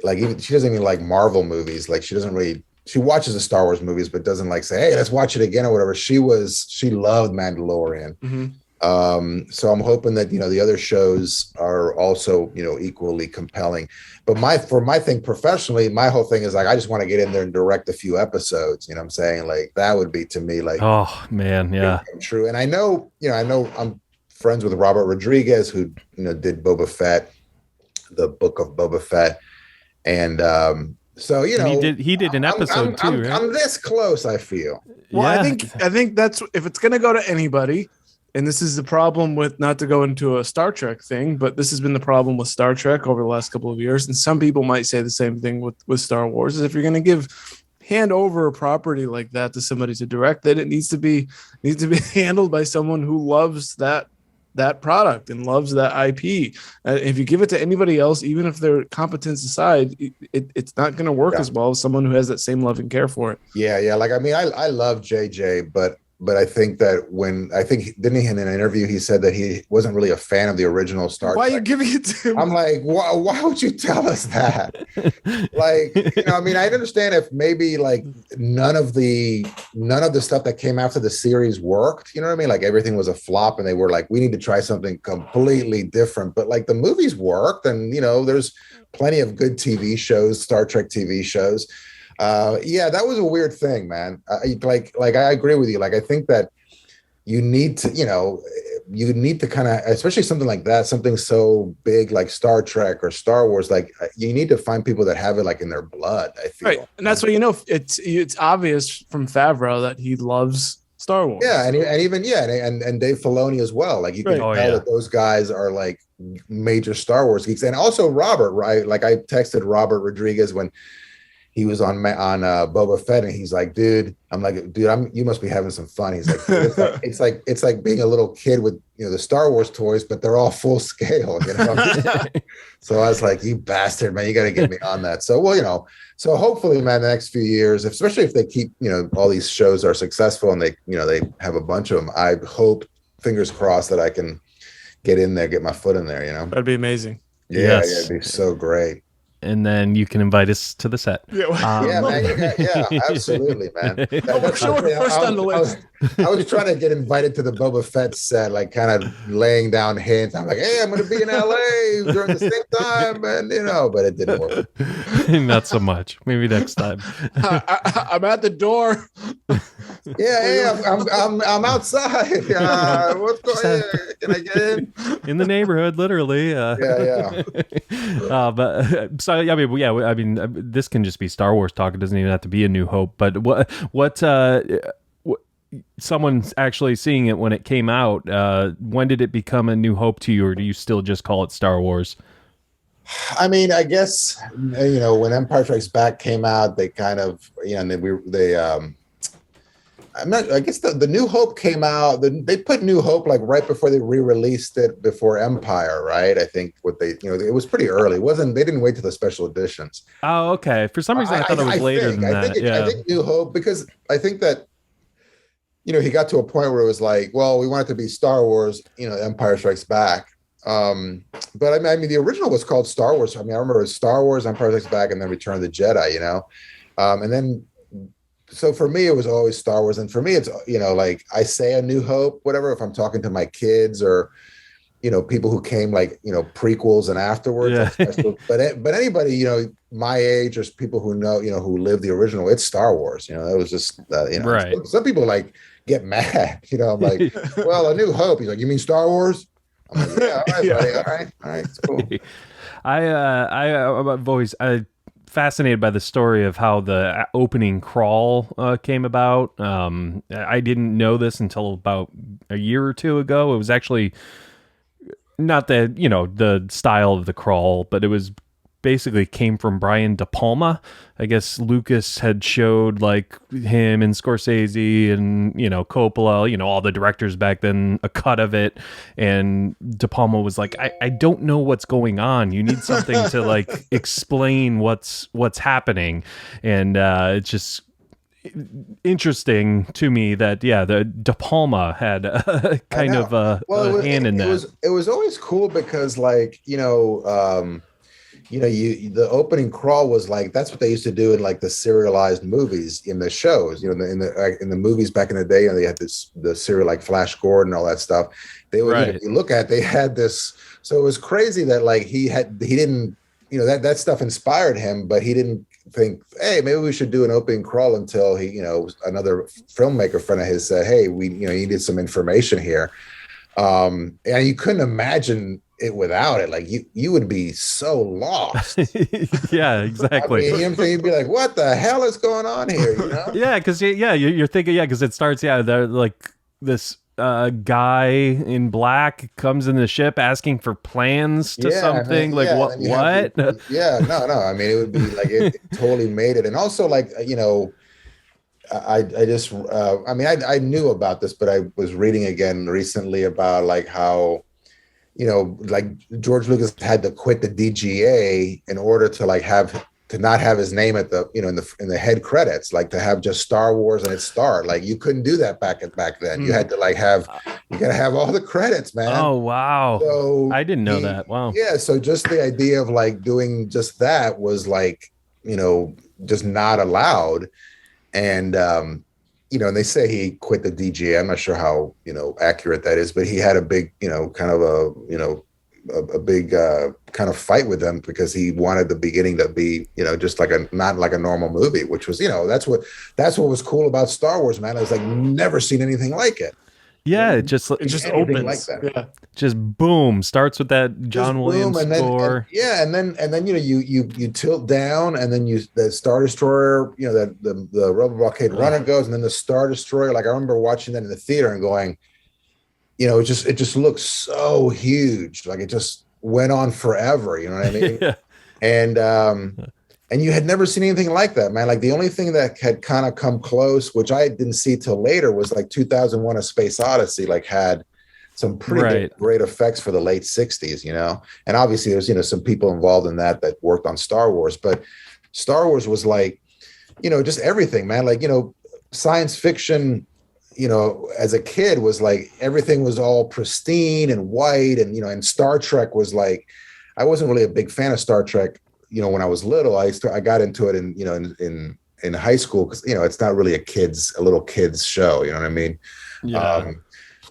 like, she doesn't even like Marvel movies. Like she watches the Star Wars movies, but doesn't like say, hey, let's watch it again or whatever. She loved Mandalorian. Mm-hmm. So I'm hoping that, the other shows are also, equally compelling. But my thing professionally, my whole thing is like, I just want to get in there and direct a few episodes. You know what I'm saying? Like that would be to me like, oh man, yeah, true. And I know I'm friends with Robert Rodriguez, who, did Boba Fett, the book of Boba Fett. And, so, and he did an episode too, right? I'm this close, I feel. Well, yeah. I think that's, if it's going to go to anybody, and this is the problem with, not to go into a Star Trek thing, but this has been the problem with Star Trek over the last couple of years. And some people might say the same thing with Star Wars, is if you're going to hand over a property like that to somebody to direct, then it needs to be handled by someone who loves that product and loves that IP. If you give it to anybody else, even if their competence aside, it's not going to work as well as someone who has that same love and care for it. Yeah. Like, I mean, I love JJ, but I think that didn't he in an interview, he said that he wasn't really a fan of the original Star Trek. Why are you giving it to him? I'm like, why would you tell us that? Like, I mean, I understand if maybe like none of the stuff that came after the series worked, you know what I mean? Like everything was a flop and they were like, we need to try something completely different. But like the movies worked, and there's plenty of good TV shows, Star Trek TV shows. That was a weird thing, man. Like I agree with you. Like, I think that you need to, you need to kind of, especially something like that, something so big like Star Trek or Star Wars, like you need to find people that have it like in their blood, I feel. Right. And that's what, it's obvious from Favreau that he loves Star Wars. Yeah. And even, and Dave Filoni as well. Like you can tell that those guys are like major Star Wars geeks. And also Robert, right? Like I texted Robert Rodriguez when he was on Boba Fett, and he's like, dude, I'm like, dude, you must be having some fun. He's like, it's like being a little kid with, the Star Wars toys, but they're all full scale, So I was like, you bastard, man, you got to get me on that. So, well, so hopefully, man, the next few years, especially if they keep, all these shows are successful and they have a bunch of them, I hope, fingers crossed, that I can get in there, get my foot in there, That'd be amazing. Yeah, it'd be so great. And then you can invite us to the set. Yeah, man. Absolutely, man. That's first on the list. I was trying to get invited to the Boba Fett set, like kind of laying down hints. I'm like, hey, I'm going to be in LA during the same time, and but it didn't work. Not so much. Maybe next time. I'm at the door. Yeah, I'm outside. What's going on? Can I get in the neighborhood? Literally. But so I mean, this can just be Star Wars talk. It doesn't even have to be A New Hope. But what someone's actually seeing it when it came out. When did it become A New Hope to you, or do you still just call it Star Wars? I mean, I guess when Empire Strikes Back came out, they kind of I guess the New Hope came out. They put New Hope like right before they re-released it before Empire, right? I think it was pretty early. They didn't wait till the special editions. Oh, okay. For some reason, I thought it was later than that. I think New Hope, because I think that he got to a point where it was like, well, we want it to be Star Wars, Empire Strikes Back. But I mean, the original was called Star Wars. I mean, I remember it was Star Wars, Empire Strikes Back, and then Return of the Jedi. And then. So for me, it was always Star Wars. And for me, it's, like I say A New Hope, whatever, if I'm talking to my kids or, people who came like, prequels and afterwards. Yeah. But anybody, my age or people who know, who lived the original, it's Star Wars. That was just, right. Some people like get mad, I'm like, well, A New Hope. He's like, you mean Star Wars? I'm like, yeah, all right, buddy. All right, it's cool. I've always fascinated by the story of how the opening crawl came about. I didn't know this until about a year or two ago. It was actually not the style of the crawl, but it was basically came from Brian De Palma. I guess Lucas had showed like him and Scorsese and Coppola, all the directors back then, a cut of it, and De Palma was like, I don't know what's going on. You need something to like explain what's happening, and it's just interesting to me that the De Palma had a kind of a hand in that. It was always cool because like the opening crawl was like, that's what they used to do in like the serialized movies in the shows, in the movies back in the day, and they had the serial like Flash Gordon and all that stuff. They would, if you look at, they had this. So it was crazy that like he didn't, that stuff inspired him, but he didn't think, hey, maybe we should do an opening crawl until he, another filmmaker friend of his said, hey, we, you needed some information here. And you couldn't imagine it without it. Like you would be so lost. Yeah, exactly. I mean, you'd be like, what the hell is going on here? Yeah, because you're thinking, because it starts, they're like this guy in black comes in the ship asking for plans to something. Like what? Yeah, no. I mean, it would be like it totally made it. And also like, I just I knew about this, but I was reading again recently about like how, like George Lucas had to quit the DGA in order to like to not have his name at the, in the head credits, like to have just Star Wars and its star. Like you couldn't do that back then. You had to like you gotta have all the credits, man. Oh, wow. So I didn't know that. Wow. Yeah. So just the idea of like doing just that was like, just not allowed. And, and they say he quit the DGA. I'm not sure how, accurate that is, but he had a big, kind of a big kind of fight with them because he wanted the beginning to be, just like not like a normal movie, which was, that's what was cool about Star Wars, man. I was like, never seen anything like it. Yeah, it just anything opens like that. Yeah. just boom, starts with that John Williams score. And then you tilt down, and then the Star Destroyer, the Rebel Blockade Runner goes, and then the Star Destroyer. Like I remember watching that in the theater and going, it just looks so huge. Like it just went on forever. You know what I mean? Yeah. And you had never seen anything like that, man. Like the only thing that had kind of come close, which I didn't see till later, was like 2001: A Space Odyssey. Like had some pretty great effects for the late 60s, And obviously there's, some people involved in that worked on Star Wars, but Star Wars was like, just everything, man. Like, science fiction, as a kid was like, everything was all pristine and white. And, and Star Trek was like, I wasn't really a big fan of Star Trek, when I was little. I got into it in high school because, it's not really a little kid's show. You know what I mean? Yeah.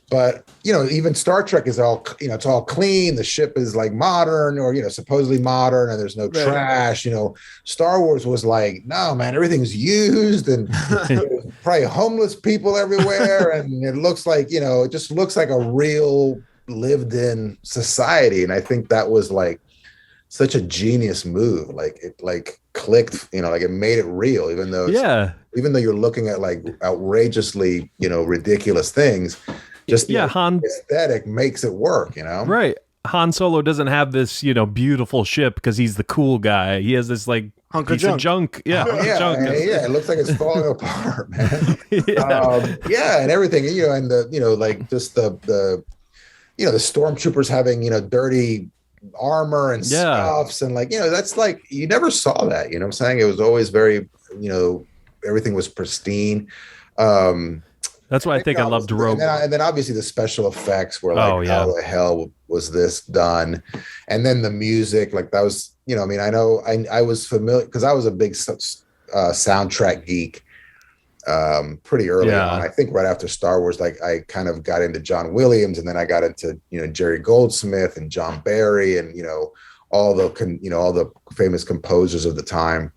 But, even Star Trek is all, it's all clean. The ship is like modern or, supposedly modern, and there's no trash. Star Wars was like, no, man, everything's used, and there's probably homeless people everywhere. And it looks like, it just looks like a real lived in society. And I think that was like such a genius move. Like it like clicked, like it made it real, even though you're looking at like outrageously, ridiculous things. Just the aesthetic makes it work, Right. Han Solo doesn't have this, beautiful ship because he's the cool guy. He has this like hunk of junk. Yeah, it looks like it's falling apart, man. And everything, and the, like just the the stormtroopers having, dirty armor and stuffs, and like, that's like, you never saw that, what I'm saying? It was always very, everything was pristine. That's why I think I loved Rogue. And then obviously the special effects were like, how the hell was this done? And then the music, like that was, I was familiar because I was a big soundtrack geek pretty early on. I think right after Star Wars, like I kind of got into John Williams, and then I got into, Jerry Goldsmith and John Barry and, all the famous composers of the time.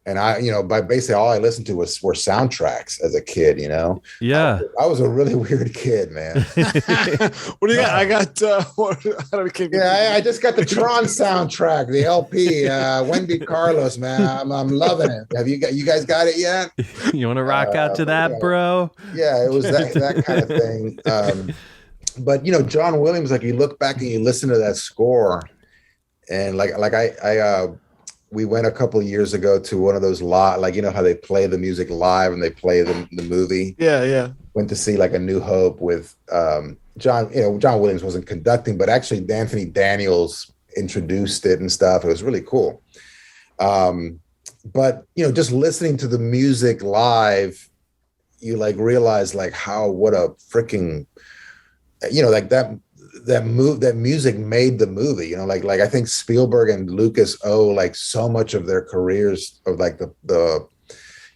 And I, by basically all I listened to were soundtracks as a kid, Yeah. I was a really weird kid, man. What do you got? I got, I just got the Tron soundtrack, the LP, Wendy Carlos, man. I'm loving it. Have you guys got it yet? You want to rock out to that, bro? Yeah, it was that kind of thing. But, John Williams, like you look back and you listen to that score, and like I we went a couple of years ago to one of those like, how they play the music live and they play the movie. Yeah. Went to see like A New Hope with John Williams wasn't conducting, but actually Anthony Daniels introduced it and stuff. It was really cool. But, just listening to the music live, you like realize like what a freaking, like that music made the movie, like I think Spielberg and Lucas owe like so much of their careers of like the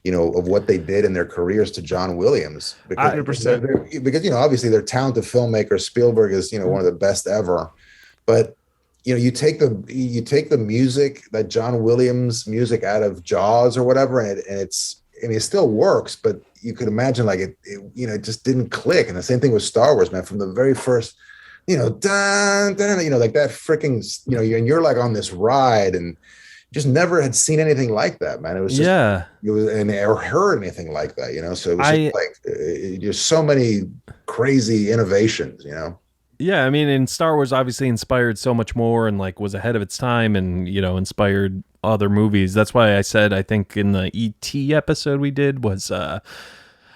of what they did in their careers to John Williams, because 100%. Obviously they're talented filmmakers. Spielberg is one of the best ever, but you take the music, that John Williams music, out of Jaws or whatever, and it still works, but you could imagine like it just didn't click. And the same thing with Star Wars, man, from the very first, dun, dun, like that freaking, and you're like on this ride, and just never had seen anything like that, man. It was just, it was, and or heard anything like that, so it was just like, there's so many crazy innovations, Yeah, I mean, and Star Wars obviously inspired so much more, and like was ahead of its time, and inspired other movies. That's why I said, I think in the E.T. episode we did was,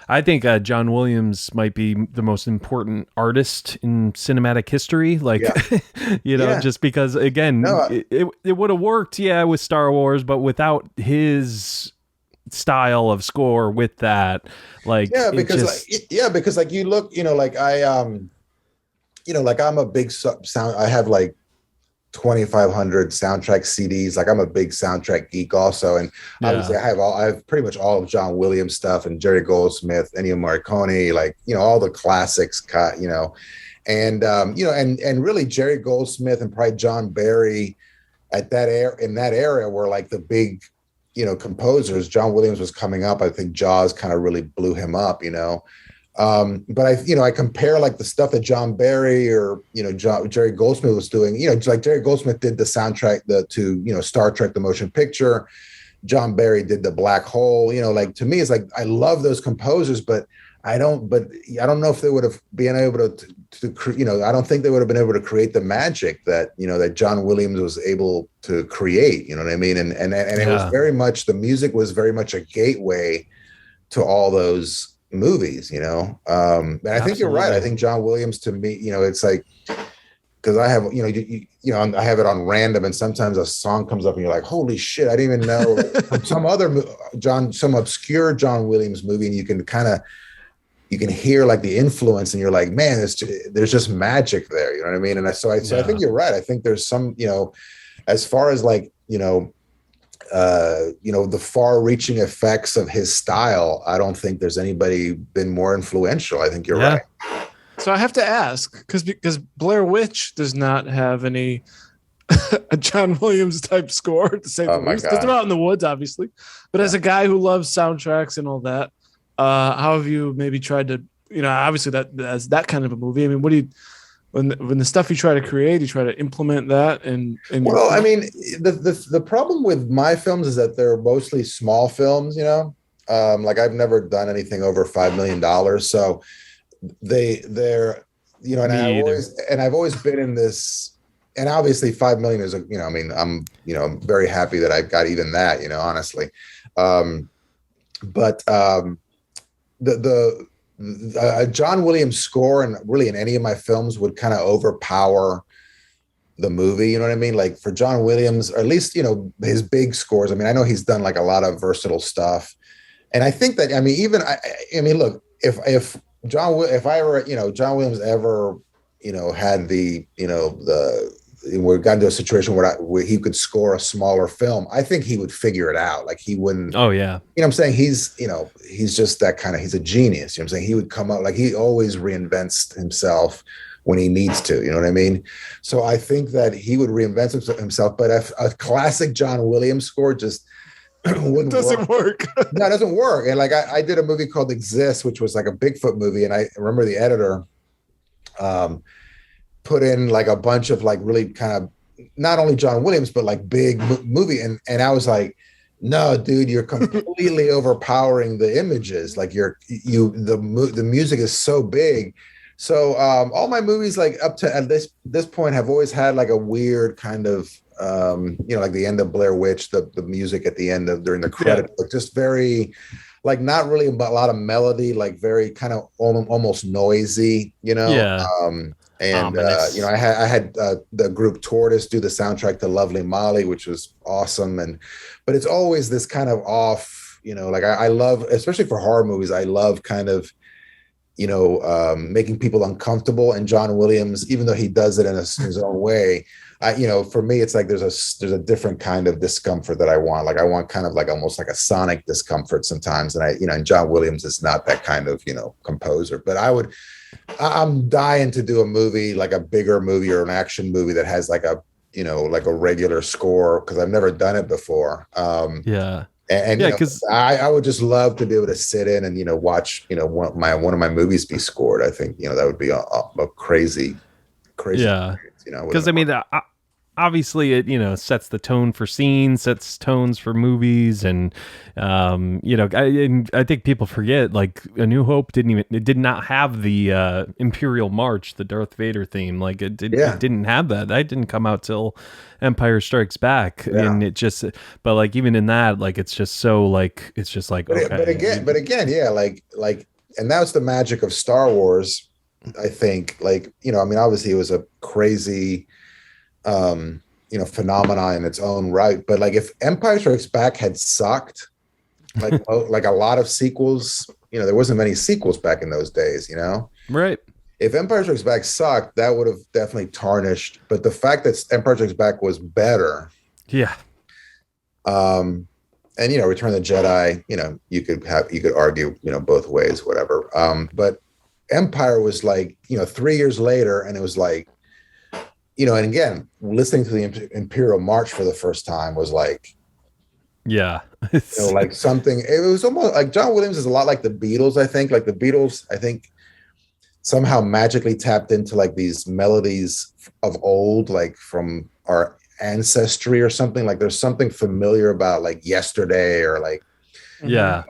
I think John Williams might be the most important artist in cinematic history. Like, just because again, it would have worked, with Star Wars, but without his style of score with that, like, because like you look, like like I'm a big sound. I have like 2,500 soundtrack CDs. Like I'm a big soundtrack geek also, and obviously I have pretty much all of John Williams stuff, and Jerry Goldsmith, Ennio Morricone, like all the classics, and and really Jerry Goldsmith and probably John Barry in that era were like the big composers. John Williams was coming up. I think Jaws kind of really blew him up, But I compare like the stuff that John Barry or, Jerry Goldsmith was doing, like Jerry Goldsmith did the soundtrack to Star Trek, the motion picture. John Barry did the Black Hole, like to me, it's like, I love those composers, but I don't know if they would have been able to I don't think they would have been able to create the magic that, that John Williams was able to create, you know what I mean? And it was very much, the music was very much a gateway to all those movies, and I think you're right. I think John Williams, to me, it's like, because I have, I have it on random, and sometimes a song comes up and you're like, holy shit, I didn't even know some obscure John Williams movie, and you can hear like the influence, and you're like, man, there's just magic there, you know what I mean? And so I think you're right. I think there's some, as far as like, the far-reaching effects of his style, I don't think there's anybody been more influential. I think you're right. So I have to ask, because Blair Witch does not have any a John Williams type score, to say the least. Because they're out in the woods, obviously. But as a guy who loves soundtracks and all that, how have you maybe tried to, obviously that's that kind of a movie. I mean, what do you, when the stuff you try to create, you try to implement that? Well, I mean, the problem with my films is that they're mostly small films, like I've never done anything over $5 million. So they're and I've always been in this, and obviously 5 million is I'm very happy that I got even that, honestly. But a John Williams score, and really in any of my films, would kind of overpower the movie, you know what I mean? Like for John Williams, or at least his big scores, I mean, I know he's done like a lot of versatile stuff, and I think that, look, if John Williams ever, had we got into a situation where he could score a smaller film, I think he would figure it out. Like he wouldn't. Oh yeah. I'm saying? He's just that kind of, he's a genius. I'm saying? He would come up, like he always reinvents himself when he needs to, you know what I mean? So I think that he would reinvent himself, but if a classic John Williams score just doesn't work. No, it doesn't work. And like I did a movie called Exist, which was like a Bigfoot movie, and I remember the editor put in like a bunch of like really kind of not only John Williams but like big movie, and I was like, no, dude, you're completely overpowering the images. Like the music is so big. So all my movies, like up to at this point, have always had like a weird kind of like the end of Blair Witch, the music at the end of during the credits, like just very, like not really a lot of melody, like very kind of almost noisy, And I had the group Tortoise do the soundtrack to Lovely Molly, which was awesome. But it's always this kind of off, like I love, especially for horror movies, I love kind of, making people uncomfortable. And John Williams, even though he does it in his own way, for me, it's like there's a different kind of discomfort that I want. Like I want kind of like almost like a sonic discomfort sometimes. And and John Williams is not that kind of, composer. But I'm dying to do a movie, like a bigger movie or an action movie that has like a regular score, because I've never done it before. Because I would just love to be able to sit in and watch one of my movies be scored. I think that would be a crazy experience, because obviously it sets the tone for scenes, sets tones for movies, and I think people forget, like A New Hope did not have the Imperial March, the Darth Vader theme. Like it didn't have that. That didn't come out till Empire Strikes Back, and it just, but like even in that, like it's just so like it's just like but again, like and that's the magic of Star Wars. I think, like obviously it was a crazy phenomena in its own right, but like if Empire Strikes Back had sucked, like like a lot of sequels, there wasn't many sequels back in those days, right? If Empire Strikes Back sucked, that would have definitely tarnished. But the fact that Empire Strikes Back was better, and Return of the Jedi, you could argue both ways, whatever, but Empire was like 3 years later, and it was like, and again, listening to the Imperial March for the first time was like, Yeah. Like something. It was almost like John Williams is a lot like the Beatles. I think like the Beatles. I think somehow magically tapped into like these melodies of old, like from our ancestry or something. Like there's something familiar about like Yesterday or like yeah.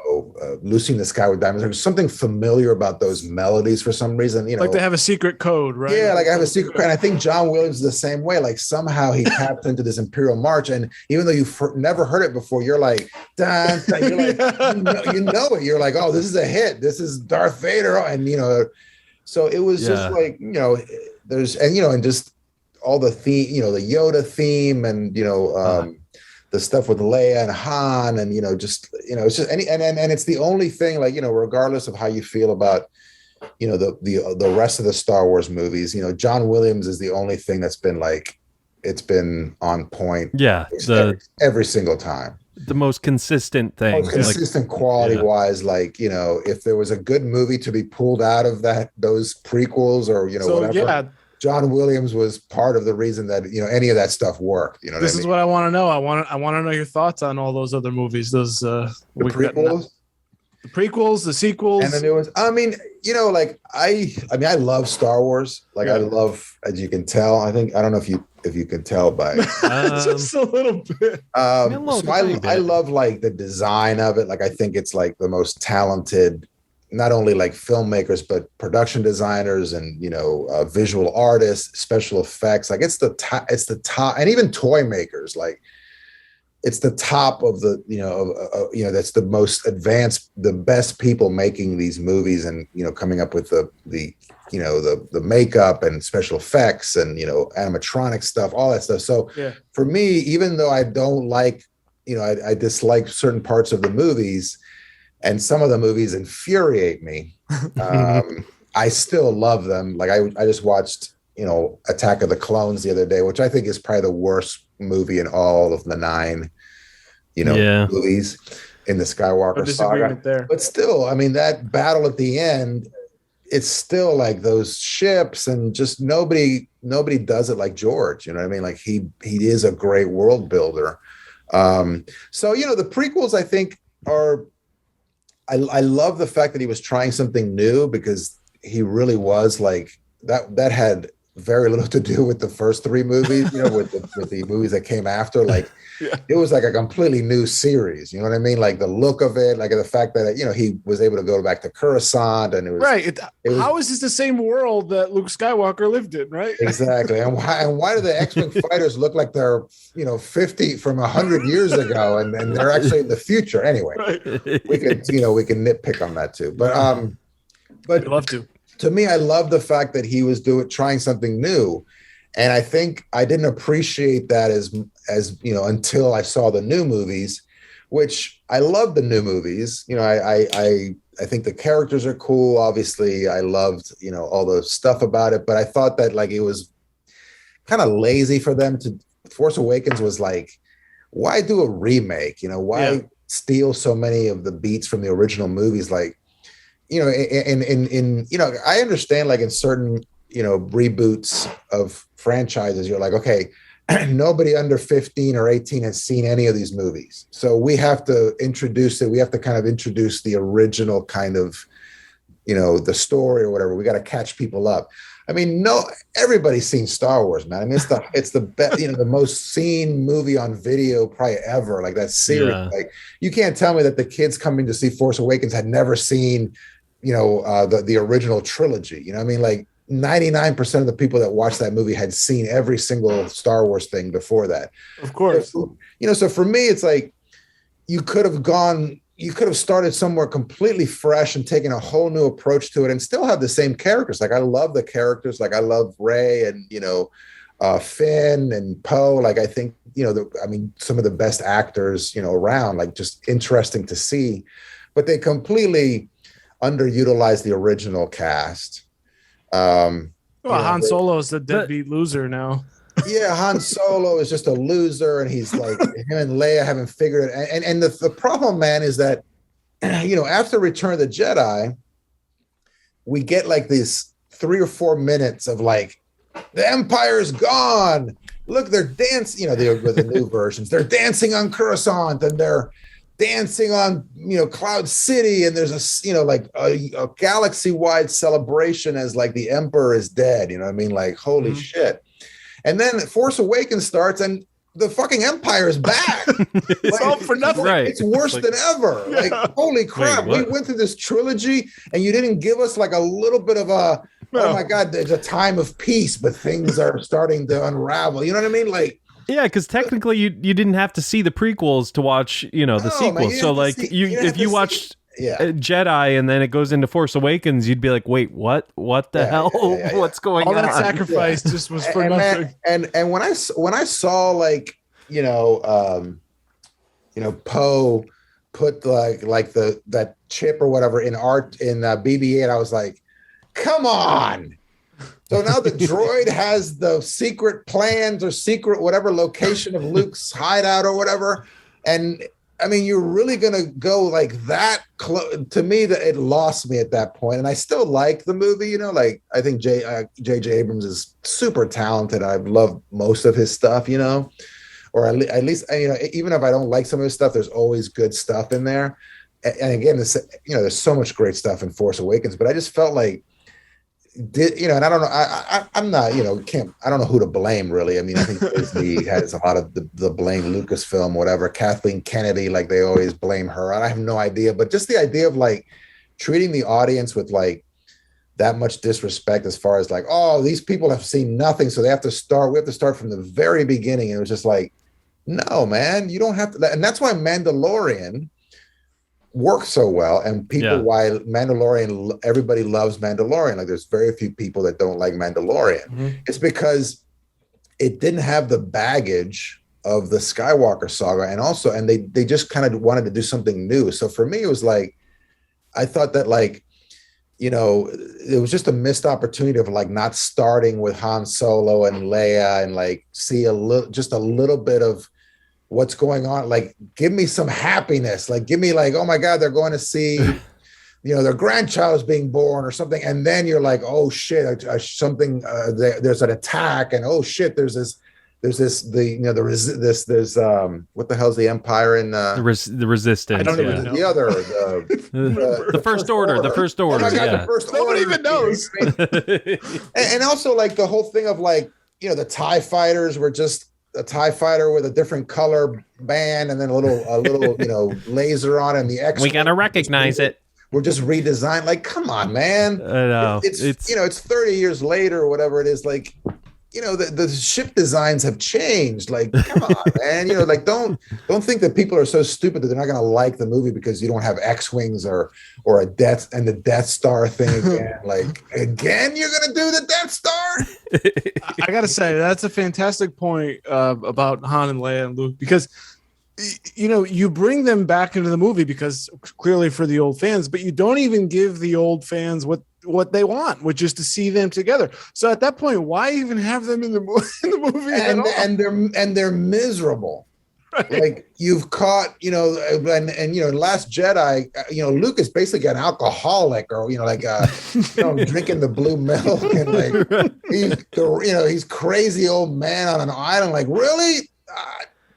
Lucy in the Sky with Diamonds. There's something familiar about those melodies for some reason. Like they have a secret code, right? Yeah, like I have a secret code. And I think John Williams is the same way. Like somehow he tapped into this Imperial March, and even though you've never heard it before, you're like, dun, dun, you're like, you know it. You're like, oh, this is a hit. This is Darth Vader, and so it was just like there's and just all the theme, the Yoda theme, and the stuff with Leia and Han, and it's just and it's the only thing, like regardless of how you feel about the rest of the Star Wars movies, John Williams is the only thing that's been like it's been on point. Yeah, every single time. The most consistent thing, consistent quality wise. Like if there was a good movie to be pulled out of those prequels or whatever. Yeah. John Williams was part of the reason that any of that stuff worked. This is what I want to know. I want to know your thoughts on all those other movies. Those the prequels, the sequels, and then there was. I mean, I love Star Wars. Like I love, as you can tell. I don't know if you can tell by just a little bit. I love like the design of it. Like I think it's like the most talented, not only like filmmakers, but production designers and, visual artists, special effects. Like it's the top, and even toy makers. Like it's the top of the, that's the most advanced, the best people making these movies and, coming up with the makeup and special effects and, animatronic stuff, all that stuff. So for me, even though I don't like, I dislike certain parts of the movies, and some of the movies infuriate me. I still love them. Like I just watched, Attack of the Clones the other day, which I think is probably the worst movie in all of the 9, movies in the Skywalker saga. There. But still, I mean, that battle at the end, it's still like those ships and just nobody does it like George. You know what I mean? Like he is a great world builder. So the prequels I think are. I love the fact that he was trying something new because he really was like that had very little to do with the first 3 movies, with the movies that came after. Like it was like a completely new series. You know what I mean? Like the look of it, like the fact that, he was able to go back to Coruscant and it was right. How is this the same world that Luke Skywalker lived in? Right. Exactly. And why do the X-Wing fighters look like they're, 50 from 100 years ago and they're actually in the future? Anyway, right. we can nitpick on that too. But I'd love to. To me, I love the fact that he was trying something new. And I think I didn't appreciate that as until I saw the new movies, which I love the new movies. I think the characters are cool. Obviously, I loved, all the stuff about it, but I thought that like it was kind of lazy for them to. Force Awakens was like, why do a remake? Why steal so many of the beats from the original movies? Like, I understand like in certain, reboots of franchises, you're like, okay, nobody under 15 or 18 has seen any of these movies. So we have to introduce it. We have to kind of introduce the original kind of, the story or whatever. We got to catch people up. I mean, everybody's seen Star Wars, man. I mean, it's the best, the most seen movie on video probably ever. Like that series. Yeah. Like you can't tell me that the kids coming to see Force Awakens had never seen, the original trilogy. I mean, like 99% of the people that watched that movie had seen every single Star Wars thing before that. Of course. So, so for me, it's like you could have started somewhere completely fresh and taken a whole new approach to it and still have the same characters. Like I love the characters. Like I love Rey and, Finn and Poe. Like I think, some of the best actors, around, like just interesting to see, but they completely underutilized the original cast. Han Solo is the deadbeat loser now. Yeah, Han Solo is just a loser, and he's like him and Leia haven't figured it. And the problem, man, is that after Return of the Jedi, we get like these 3 or 4 minutes of like the Empire's gone. look, they're dancing, you know, with the new versions, they're dancing on Coruscant and they're dancing on, you know, Cloud City. And there's a, you know, like a galaxy-wide celebration as like the Emperor is dead. You know what I mean? Like, holy shit. And then Force Awakens starts and the fucking Empire is back. It's all for nothing. Right. It's worse than ever. Yeah. Like, holy crap. Wait, we went through this trilogy and you didn't give us like a little bit of a, No. oh my God, there's a time of peace, but things are starting to unravel. You know what I mean? Like, Yeah, because technically you didn't have to see the prequels to watch, you know, the No, man, sequels. you So have to like see- you you have if to you see- watched yeah. Jedi and then it goes into Force Awakens, you'd be like, wait, what? What the Yeah, hell? yeah. What's going All on? that sacrifice just was for nothing. And when I saw like, you know, Poe put that chip or whatever in BB-8, I was like, come on. So now the droid has the secret plans or secret whatever location of Luke's hideout or whatever. And I mean, you're really going to go like that close to me that it lost me at that point. And I still like the movie, you know, like I think J.J. Abrams is super talented. I've loved most of his stuff, you know, or at least, you know, even if I don't like some of his stuff, there's always good stuff in there. And again, you know, there's so much great stuff in Force Awakens, but I just felt like, you know, and I don't know, I'm not, you know, I don't know who to blame really. I mean, I think Disney has a lot of the blame, Lucasfilm, whatever, Kathleen Kennedy, like they always blame her. I have no idea, but just the idea of like treating the audience with like that much disrespect as far as like, oh, these people have seen nothing, so we have to start from the very beginning. And it was just like, no, man, you don't have to. And that's why Mandalorian works so well, and why Mandalorian, everybody loves Mandalorian. Like there's very few people that don't like Mandalorian. Mm-hmm. It's because it didn't have the baggage of the Skywalker saga, and they just kind of wanted to do something new. So for me, it was like, I thought that like, you know, it was just a missed opportunity of like not starting with Han Solo and Leia and like see a little bit of what's going on. Like, give me some happiness. Like, give me like, oh my God, they're going to see, you know, their grandchild is being born or something. And then you're like, oh shit, there's an attack. And oh shit, there's what the hell's the Empire in the Resistance. I don't even know. the other, the First Order. The First Order. Oh my God, Yeah. the First Nobody Order. even knows. And also like the whole thing of like, you know, the TIE fighters were just a TIE fighter with a different color band and then a little, you know, laser on it, and the X. We gotta recognize it. We're just redesigned. Like, come on, man. I know. It's you know, it's 30 years later or whatever it is. Like, you know, the ship designs have changed. Like, come on, man. You know, like don't think that people are so stupid that they're not going to like the movie because you don't have X-wings or a the Death Star thing again. Like, again, you're going to do the Death Star? I gotta say that's a fantastic point about Han and Leia and Luke, because you know, you bring them back into the movie because clearly for the old fans, but you don't even give the old fans what they want, which is to see them together. So at that point, why even have them in the movie at all? And they're miserable. Right. Like you've caught, you know, and you know, in Last Jedi, you know, Luke is basically an alcoholic, or you know, like you know, drinking the blue milk, and like he's crazy old man on an island. Like, really,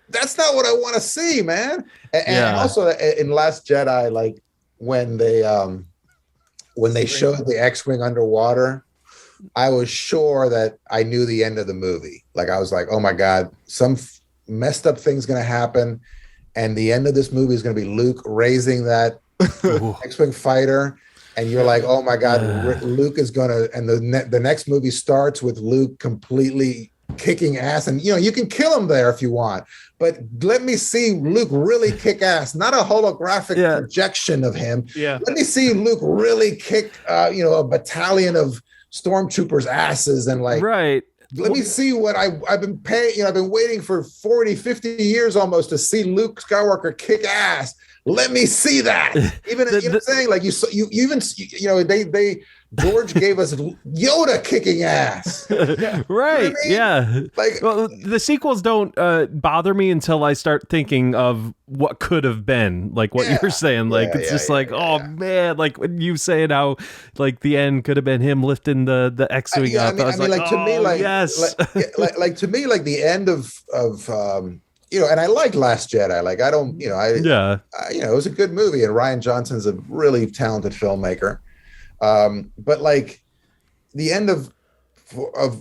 that's not what I want to see, man. And also in Last Jedi, like when they showed the X-wing underwater, I was sure that I knew the end of the movie. Like I was like, oh my God, some messed up thing's going to happen, and the end of this movie is going to be Luke raising that X-wing fighter, and you're like, oh my God, Luke is going to, and the next movie starts with Luke completely kicking ass, and you know, you can kill him there if you want, but let me see Luke really kick ass, not a holographic projection of him. Let me see Luke really kick you know, a battalion of stormtroopers asses, and like, right. Let me see what I've been paying, you know, I've been waiting for 40, 50 years almost to see Luke Skywalker kick ass. Let me see that. Even you know what I'm saying? Like you even, you know, they George gave us Yoda kicking ass. Right. You know what I mean? Yeah. Like, Well, the sequels don't bother me until I start thinking of what could have been, like what you're saying. Like, it's just like, oh man, like when you saying how like the end could have been him lifting the X-wing up. I mean, like to me, like, yes. like to me, like the end of you know, and I like Last Jedi. Like, I don't, you know, you know, it was a good movie, and Rian Johnson's a really talented filmmaker. But like the end of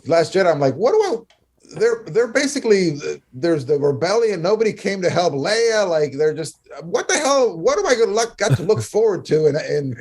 Last Jedi, I'm like, what do I? They're basically, there's the rebellion. Nobody came to help Leia. Like, they're just, what the hell? What am I got to look forward to in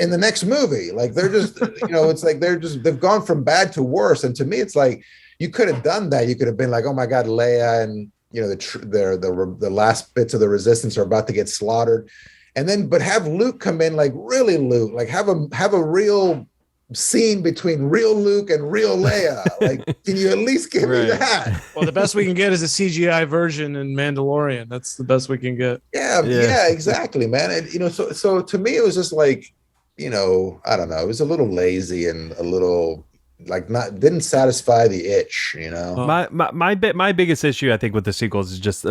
the next movie? Like, they're just, you know, it's like they've gone from bad to worse. And to me, it's like you could have done that. You could have been like, oh my God, Leia and, you know, the last bits of the Resistance are about to get slaughtered. And then, but have Luke come in, like really Luke, like have a real scene between real Luke and real Leia. Like, can you at least give me that? Well, the best we can get is a CGI version in Mandalorian. That's the best we can get. Yeah, exactly, man. And, you know, so to me, it was just like, you know, I don't know, it was a little lazy and a little like didn't satisfy the itch, you know. My biggest issue, I think, with the sequels is just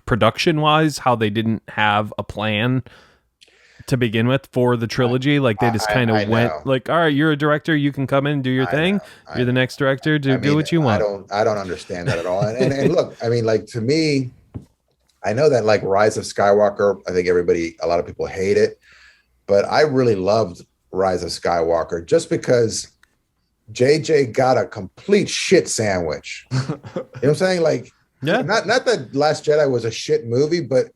production wise, how they didn't have a plan to begin with for the trilogy. Like, they just kind of went like, all right, you're a director, you can come in and do your thing. You're the next director, do what you want. I don't understand that at all. And look, I mean, like, to me, I know that like Rise of Skywalker, I think a lot of people hate it, but I really loved Rise of Skywalker just because JJ got a complete shit sandwich. You know what I'm saying? Like, yeah, not that Last Jedi was a shit movie, but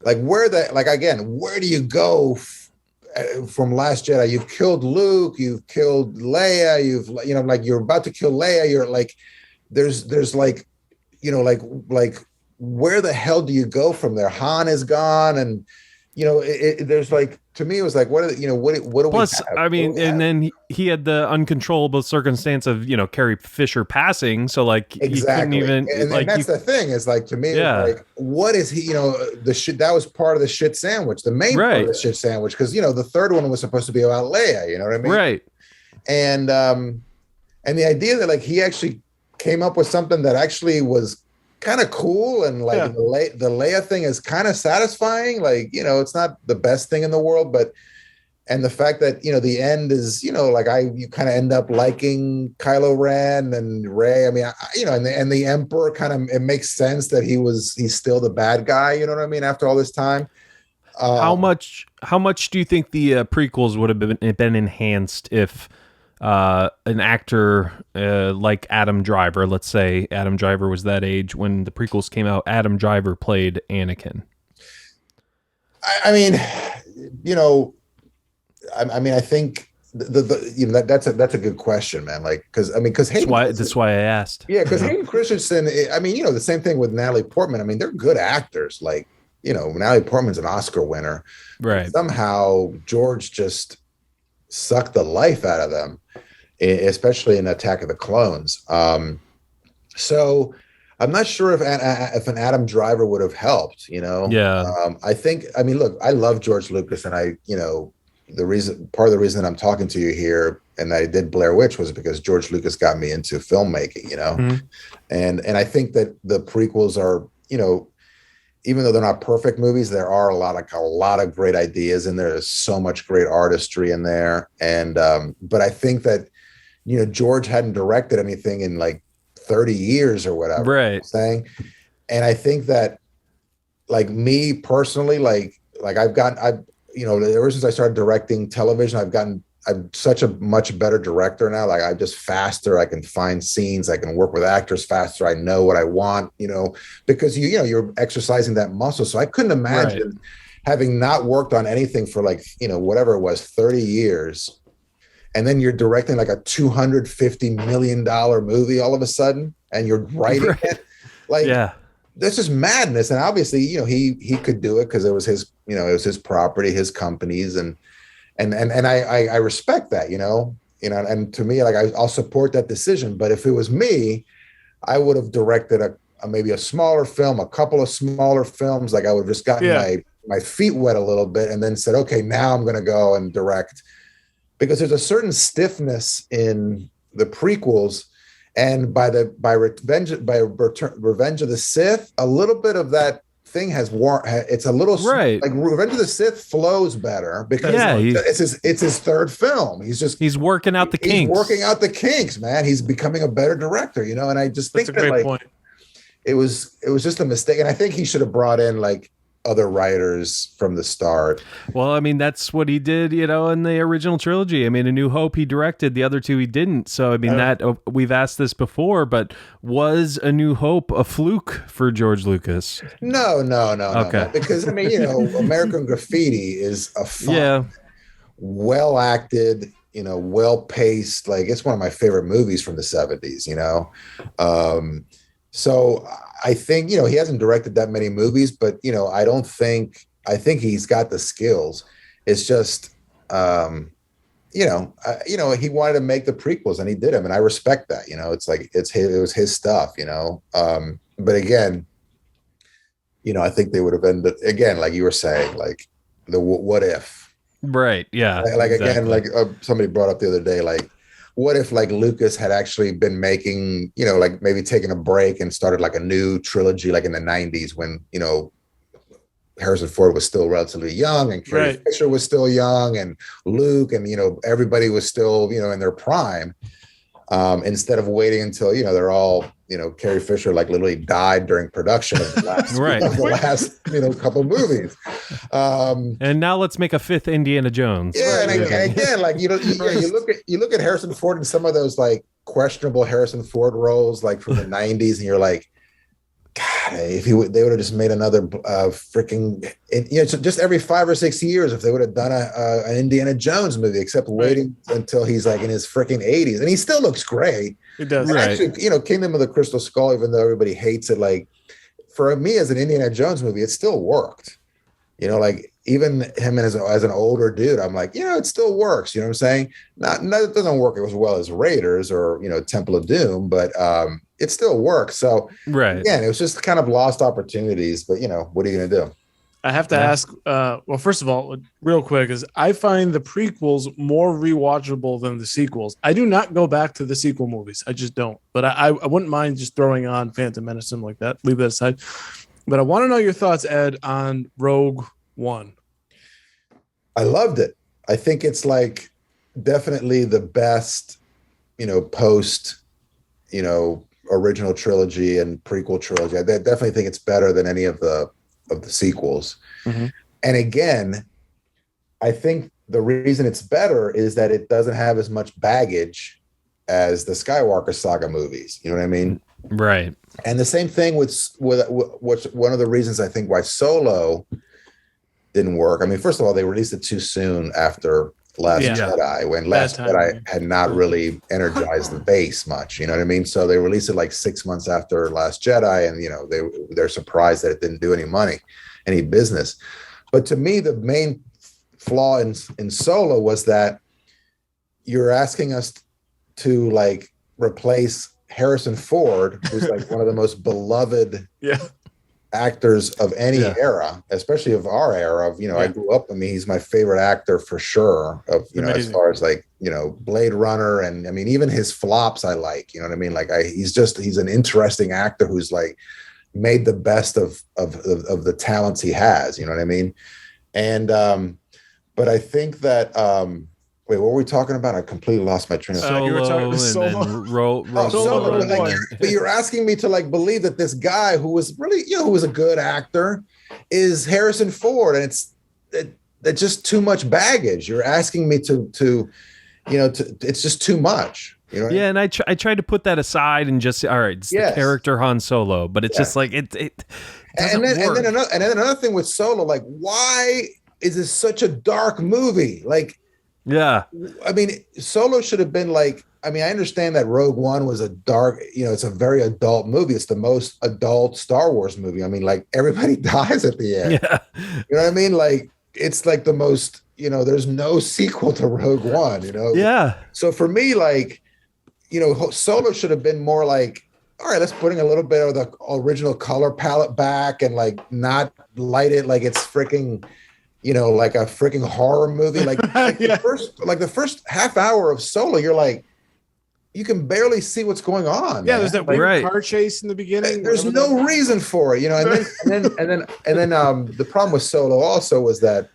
like where do you go from Last Jedi? You've killed Luke, you've killed Leia, you know, like you're about to kill Leia. You're like, there's like, you know, like where the hell do you go from there? Han is gone, and you know, there's like, to me, it was like, what do Plus, we have? I mean, and then he had the uncontrollable circumstance of, you know, Carrie Fisher passing. So like, exactly. He couldn't even, and that's the thing is like, to me, it was like, what is he, you know, the shit that was part of the shit sandwich, the main part of the shit sandwich. Cause you know, the third one was supposed to be about Leia, you know what I mean? Right. And the idea that like, he actually came up with something that actually was kind of cool, and like the Leia thing is kind of satisfying. Like, you know, it's not the best thing in the world, but and the fact that, you know, the end is, you know, like you kind of end up liking Kylo Ren and Rey. I mean, you know, and the Emperor kind of, it makes sense that he's still the bad guy. You know what I mean? After all this time, how much do you think the prequels would have been enhanced if an actor like Adam Driver, let's say Adam Driver was that age when the prequels came out, Adam Driver played Anakin? I mean, you know, I mean, I think you know, that's a good question, man. Like, because that's why I asked. Yeah, because Hayden Christensen. I mean, you know, the same thing with Natalie Portman. I mean, they're good actors. Like, you know, Natalie Portman's an Oscar winner, right? Somehow George just sucked the life out of them, especially in Attack of the Clones. So I'm not sure if an Adam Driver would have helped, you know? Yeah. I mean, look, I love George Lucas, and part of the reason that I'm talking to you here and I did Blair Witch was because George Lucas got me into filmmaking, you know? Mm-hmm. And I think that the prequels are, you know, even though they're not perfect movies, there are a lot of great ideas in there. There's so much great artistry in there. And, but I think that, you know, George hadn't directed anything in like 30 years or whatever. Right. You know what I'm saying. And I think that, like, me personally, like I've you know, ever since I started directing television, I'm such a much better director now. Like, I'm just faster. I can find scenes. I can work with actors faster. I know what I want, you know, because you know, you're exercising that muscle. So I couldn't imagine having not worked on anything for, like, you know, whatever it was, 30 years. And then you're directing like a $250 million movie all of a sudden, and you're writing it. Like, this is madness. And obviously, you know, he could do it because it was his, you know, it was his property, his companies, and I respect that, you know, and to me, like, I'll support that decision. But if it was me, I would have directed maybe a smaller film, a couple of smaller films. Like, I would have just gotten my feet wet a little bit, and then said, okay, now I'm going to go and direct, because there's a certain stiffness in the prequels, and Revenge of the Sith, a little bit of that thing has it's a little right. like Revenge of the Sith flows better because it's his third film. He's working out the kinks. He's working out the kinks, man. He's becoming a better director, you know. And I just think that's a great point. It was just a mistake, and I think he should have brought in like other writers from the start. Well, I mean, that's what he did, you know, in the original trilogy. I mean, A New Hope he directed, the other two he didn't. So, I mean, we've asked this before, but was A New Hope a fluke for George Lucas? No, because I mean, you know, American Graffiti is a fun, well acted, you know, well paced. Like, it's one of my favorite movies from the 70s, you know. So I think, you know, he hasn't directed that many movies, but, you know, I think he's got the skills. It's just, he wanted to make the prequels and he did them. And I respect that, you know, it's like, it was his stuff, you know? But again, you know, I think they would have ended again, like you were saying, like the what if, right. Yeah. Like exactly. Again, like somebody brought up the other day, like, what if like Lucas had actually been making, you know, like maybe taking a break and started like a new trilogy, like in the 90s when, you know, Harrison Ford was still relatively young and Carrie Fisher was still young and Luke and, you know, everybody was still, you know, in their prime. Instead of waiting until, you know, they're all, you know, Carrie Fisher like literally died during production of the last, you know, couple movies. And now let's make a fifth Indiana Jones. Yeah, and again, like you look at Harrison Ford in some of those like questionable Harrison Ford roles, like from the '90s, and you're like, God, if they would have just made another freaking, you know, just every 5 or 6 years, if they would have done an Indiana Jones movie, except waiting until he's like in his freaking 80s, and he still looks great. It does. And actually, you know, Kingdom of the Crystal Skull, even though everybody hates it, like for me as an Indiana Jones movie, it still worked. You know, like even him as an older dude, I'm like, you know, it still works. You know what I'm saying? Not it doesn't work as well as Raiders or, you know, Temple of Doom, but it still works. So again, it was just kind of lost opportunities. But you know, what are you going to do? I have to ask. Well, first of all, real quick, is I find the prequels more rewatchable than the sequels. I do not go back to the sequel movies. I just don't. But I wouldn't mind just throwing on Phantom Menace and like that. Leave that aside. But I want to know your thoughts, Ed, on Rogue One. I loved it. I think it's like definitely the best, you know, post, you know, original trilogy and prequel trilogy. I definitely think it's better than any of the sequels. Mm-hmm. And again, I think the reason it's better is that it doesn't have as much baggage as the Skywalker saga movies. You know what I mean? Right. And the same thing with what's one of the reasons I think why Solo didn't work. I mean, first of all, they released it too soon after Last Jedi, when Last Jedi had not really energized the base much. You know what I mean? So they released it like 6 months after Last Jedi, and you know they're surprised that it didn't do any business. But to me, the main flaw in Solo was that you're asking us to like replace Harrison Ford, who's like one of the most beloved actors of any era, especially of our era. Of, you know, I grew up. I mean, he's my favorite actor for sure. Of, you know, as far as like, you know, Blade Runner, and I mean, even his flops I like. You know what I mean? Like he's an interesting actor who's like made the best of the talents he has. You know what I mean? And but I think that wait, what were we talking about? I completely lost my train of thought. You were talking Solo. But you're asking me to like believe that this guy who was really, you know, who was a good actor is Harrison Ford, and it's just too much baggage. You're asking me to you know, it's just too much. You know? And I tried to put that aside and just all right, it's the character Han Solo, but it's just like it doesn't work. And then another thing with Solo, like, why is this such a dark movie? Like. Yeah. I mean, Solo should have been like, I mean, I understand that Rogue One was a dark, you know, it's a very adult movie. It's the most adult Star Wars movie. I mean, like everybody dies at the end. Yeah. You know what I mean? Like, it's like the most, you know, there's no sequel to Rogue One, you know? Yeah. So for me, like, you know, Solo should have been more like, all right, let's putting a little bit of the original color palette back and like not light it like it's freaking, like a freaking horror movie. Like, Yeah. the first half hour of Solo, you're like, you can barely see what's going on. Yeah, man. there's that Like, weird car chase in the beginning. there's no reason for it, and then the problem with Solo also was that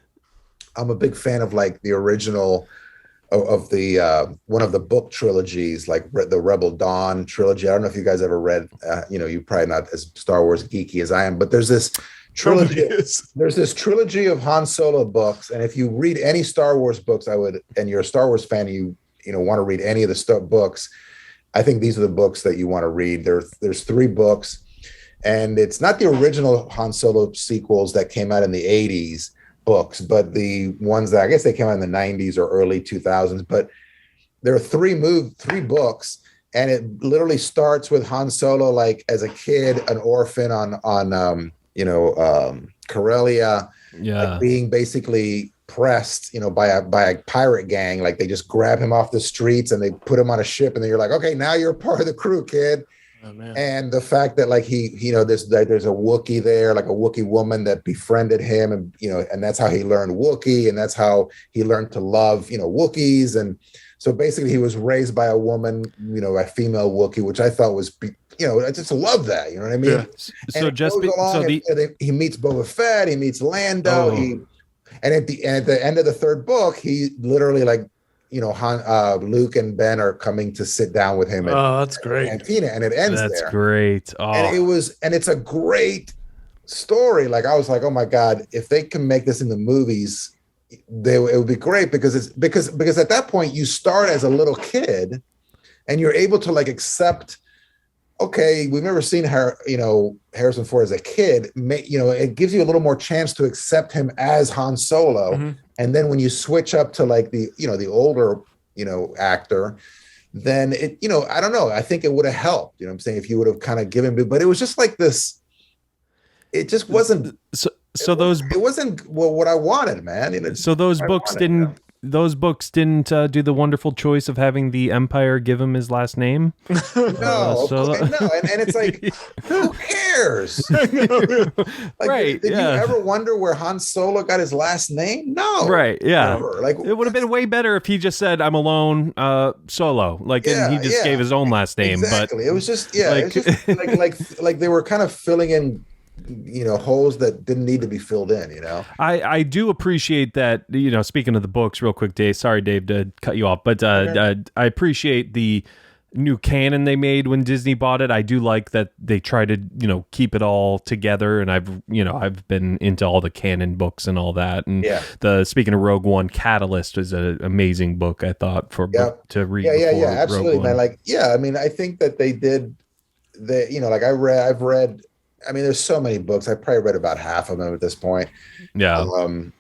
I'm a big fan of like the original of the one of the book trilogies, like the Rebel Dawn trilogy. I don't know if you guys ever read, you're probably not as Star Wars geeky as I am, but there's this trilogy. There's this trilogy of Han Solo books, and if you read any Star Wars books, and you're a Star Wars fan, you want to read any of the books, I think these are the books that you want to read. There's 3 books, and it's not the original Han Solo sequels that came out in the 80s books, but the ones that I guess they came out in the 90s or early 2000s. But there are 3 books, and it literally starts with Han Solo like as a kid, an orphan on Corellia, like being basically pressed, by a pirate gang. Like they just grab him off the streets and they put him on a ship, and then you're like, okay, now you're part of the crew, kid. Oh, man. And the fact that like there's a Wookiee there, like a Wookiee woman that befriended him, and and that's how he learned Wookiee, and that's how he learned to love Wookiees. And so basically he was raised by a woman, a female Wookiee, which I thought was I just love that, you know what I mean? Yeah. So he meets Boba Fett, he meets Lando, and at the end of the 3rd book, he literally like Luke and Ben are coming to sit down with him. That's great. And it ends there. That's great. Oh. And it's a great story. Like I was like, oh my God, if they can make this in the movies, it would be great, because at that point you start as a little kid and you're able to like accept, okay, we've never seen Harrison Ford as a kid. It gives you a little more chance to accept him as Han Solo. Mm-hmm. And then when you switch up to like the older, actor, then it, I don't know. I think it would have helped, I'm saying, if you would have kind of given me, but it was just like this, it just wasn't. It wasn't what I wanted, man. So those books didn't do the wonderful choice of having the Empire give him his last name. No. And it's like, who cares? Like, right. Did you ever wonder where Han Solo got his last name? No. Right. Yeah. Never. Like, it would have been way better if he just said, I'm alone, Solo. Like, and he just gave his own last name. Exactly. But it was just, it was just like they were kind of filling in holes that didn't need to be filled in. I do appreciate that. Speaking of the books real quick, Dave, sorry Dave to cut you off, but I appreciate the new canon they made when Disney bought it. I do like that they try to keep it all together, and I've been into all the canon books and all that. And speaking of Rogue One, Catalyst is an amazing book, I thought, for to read. Absolutely, man. I think that they did I've read, there's so many books. I probably read about half of them at this point. Yeah.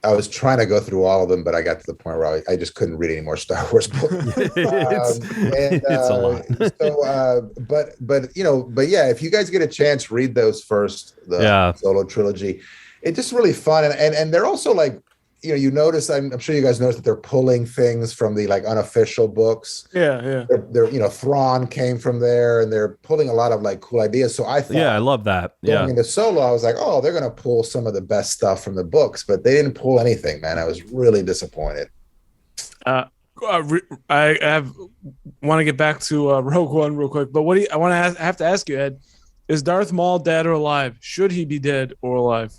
I was trying to go through all of them, but I got to the point where I just couldn't read any more Star Wars books. It's a lot. But if you guys get a chance, read those first, the Solo trilogy. It's just really fun. And they're also like, you notice, I'm sure you guys noticed that they're pulling things from the like unofficial books. Yeah. They're Thrawn came from there, and they're pulling a lot of like cool ideas. So I thought, I love that. Going into Solo, I was like, oh, they're going to pull some of the best stuff from the books, but they didn't pull anything, man. I was really disappointed. I want to get back to Rogue One real quick, but I have to ask you, Ed, is Darth Maul dead or alive? Should he be dead or alive?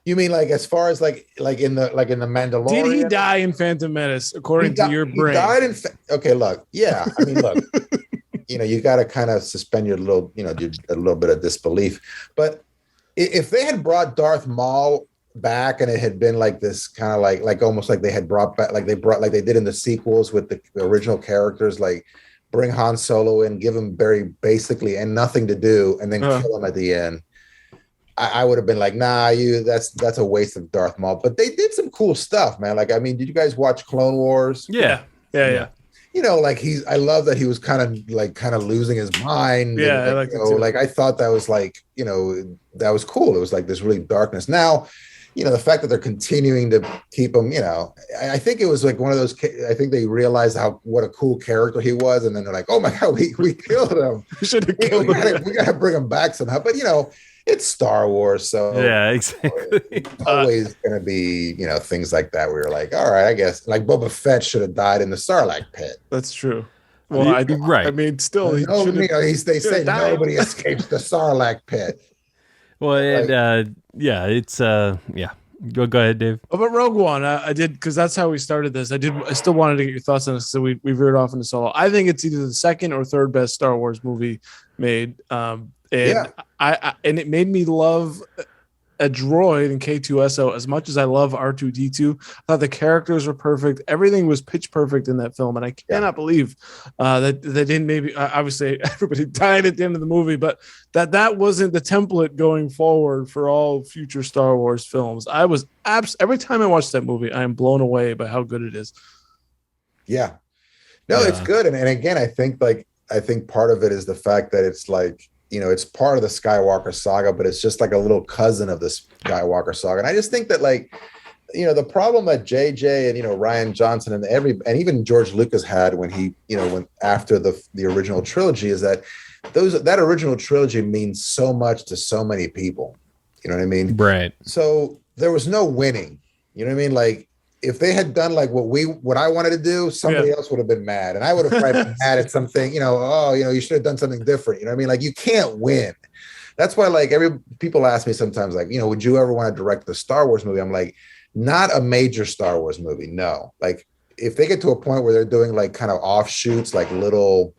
You mean like as far as like in the Mandalorian? Did he die in Phantom Menace according to your brain? He died in. Okay, look. Yeah, look. You got to kind of suspend your little, a little bit of disbelief. But if they had brought Darth Maul back, and it had been like this kind of like almost like they had brought back, like they did in the sequels with the original characters, like bring Han Solo in, give him very basically and nothing to do, and then kill him at the end. I would have been like, nah, that's a waste of Darth Maul. But they did some cool stuff, man. Like, did you guys watch Clone Wars? Yeah. I love that he was kind of losing his mind. Yeah, and, I like that too. Like I thought that was like, that was cool. It was like this really darkness. Now, the fact that they're continuing to keep him, I think it was like one of those. I think they realized what a cool character he was, and then they're like, oh my God, we killed him. We should have killed him. We got to bring him back somehow. But it's Star Wars, so Yeah, exactly. it's always going to be, things like that where you're like, all right, I guess like Boba Fett should have died in the Sarlacc pit. That's true. Well, I Right. mean, still, he No, should have. they say died. nobody escapes the Sarlacc pit. Well, and yeah, it's yeah. Go ahead, Dave. Oh, but Rogue One, I did, because that's how we started this. I still wanted to get your thoughts on this, so we veered off into Solo. I think it's either the second or third best Star Wars movie made. And it made me love a droid in K2SO as much as I love R2D2. I thought the characters were perfect. Everything was pitch perfect in that film, and I cannot believe that they didn't. Maybe obviously everybody died at the end of the movie, but that wasn't the template going forward for all future Star Wars films. I was every time I watch that movie, I am blown away by how good it is. Yeah, no, it's good, and again, I think part of it is the fact that it's like, it's part of the Skywalker saga, but it's just like a little cousin of the Skywalker saga. And I just think that the problem that JJ and, Rian Johnson and even George Lucas had when he, when after the original trilogy is that that original trilogy means so much to so many people. You know what I mean? Right. So there was no winning. You know what I mean? Like, if they had done like what I wanted to do, somebody else would have been mad, and I would have probably been mad at something. You should have done something different. You know what I mean? Like, you can't win. That's why people ask me sometimes, like, would you ever want to direct the Star Wars movie? I'm like, not a major Star Wars movie. No. Like, if they get to a point where they're doing like kind of offshoots, like little,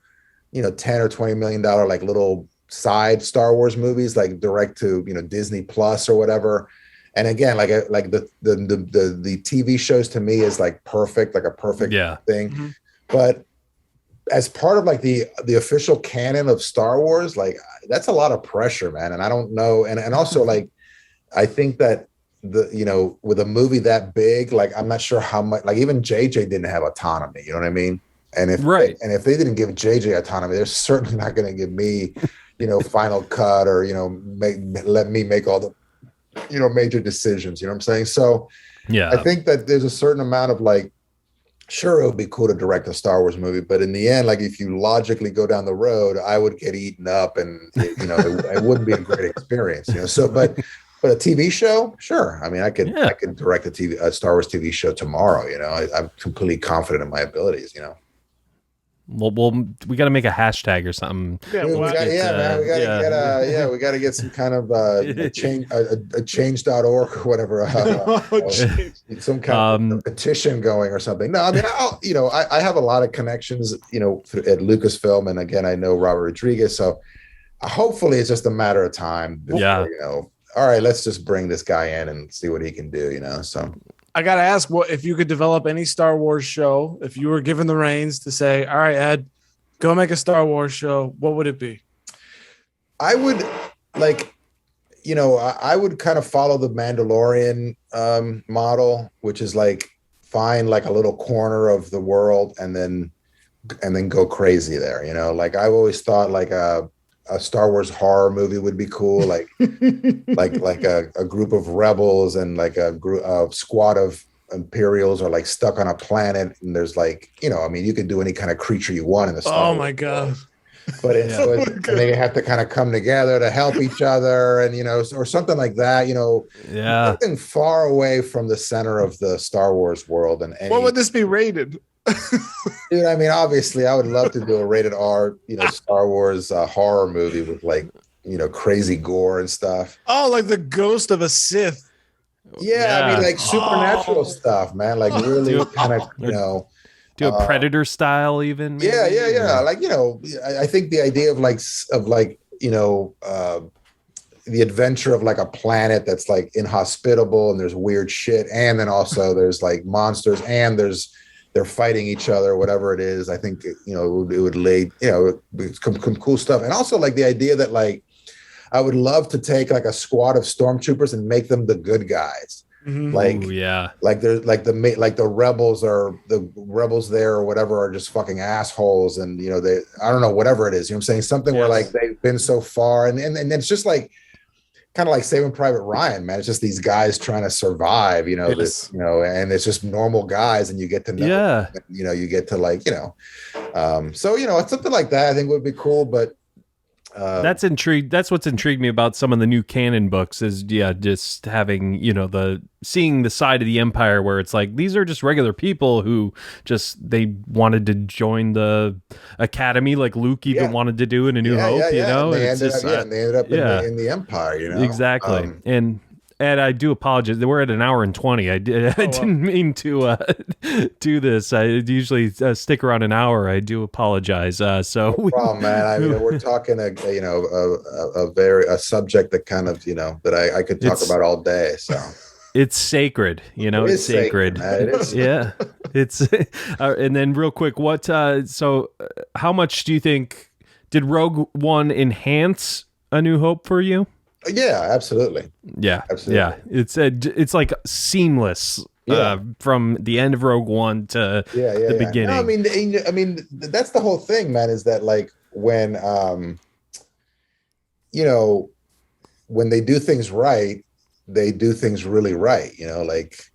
$10 or $20 million, like little side Star Wars movies, like direct to, Disney Plus or whatever. And again, like the TV shows to me is like perfect, like a perfect thing. Mm-hmm. But as part of like the official canon of Star Wars, like that's a lot of pressure, man. And I don't know. And also like, I think that with a movie that big, like I'm not sure how much, like even JJ didn't have autonomy. You know what I mean? And if they didn't give JJ autonomy, they're certainly not going to give me, final cut or, let me make all the, major decisions, you know what I'm saying? So yeah, I think that there's a certain amount of like, sure, it would be cool to direct a Star Wars movie, but in the end, like if you logically go down the road, I would get eaten up and, it wouldn't be a great experience, So, but a TV show, sure. I mean, I could direct a Star Wars TV show tomorrow, I'm completely confident in my abilities, Well, we got to make a hashtag or something. Yeah, we got to get some kind of a change.org or whatever. Some kind of petition going or something. No, I mean, I have a lot of connections, at Lucasfilm, and again, I know Robert Rodriguez, so hopefully it's just a matter of time. Before, all right, let's just bring this guy in and see what he can do. So. I got to ask, what if you could develop any Star Wars show, if you were given the reins to say, all right, Ed, go make a Star Wars show, what would it be? I would I would kind of follow the Mandalorian model, which is like find like a little corner of the world and then go crazy there. Like I've always thought like a Star Wars horror movie would be cool, like like a group of rebels and like a squad of Imperials are like stuck on a planet, and there's like you could do any kind of creature you want in the Star Wars my god! But and they have to kind of come together to help each other, and or something like that. Something far away from the center of the Star Wars world. And what would this be rated? Dude, I mean, obviously, I would love to do a rated R, Star Wars horror movie with like, crazy gore and stuff. Oh, like the ghost of a Sith. Yeah, I mean, like supernatural stuff, man. Like really kind of, do a Predator style, even. Maybe? Yeah. Like I think the idea of the adventure of like a planet that's like inhospitable and there's weird shit, and then also there's like monsters and they're fighting each other, whatever it is. I think, it would lay, some cool stuff. And also like the idea that like, I would love to take like a squad of stormtroopers and make them the good guys. Mm-hmm. Like there's like the rebels there or whatever are just fucking assholes. And, I don't know, whatever it is, you know what I'm saying? Something where like they've been so far and it's just like, kind of like Saving Private Ryan, man. It's just these guys trying to survive, and it's just normal guys, and you get to know, you get to like, so it's something like that I think would be cool. But That's intrigued. That's what's intrigued me about some of the new canon books is just having, seeing the side of the Empire where it's like these are just regular people who they wanted to join the academy like Luke even wanted to do in A New Hope, And they ended up in the Empire, Exactly. And I do apologize. We're at 1:20. I didn't mean to do this. I usually stick around an hour. I do apologize. No problem, man. I mean, we're talking a subject that kind of that I could talk about all day. So it's sacred. It's sacred. It is. Yeah. It's and then real quick, what? So how much do you think did Rogue One enhance A New Hope for you? Yeah, absolutely. Yeah, it's like seamless from the end of Rogue One to the beginning. No, I mean, that's the whole thing, man. Is that like when when they do things right, they do things really right.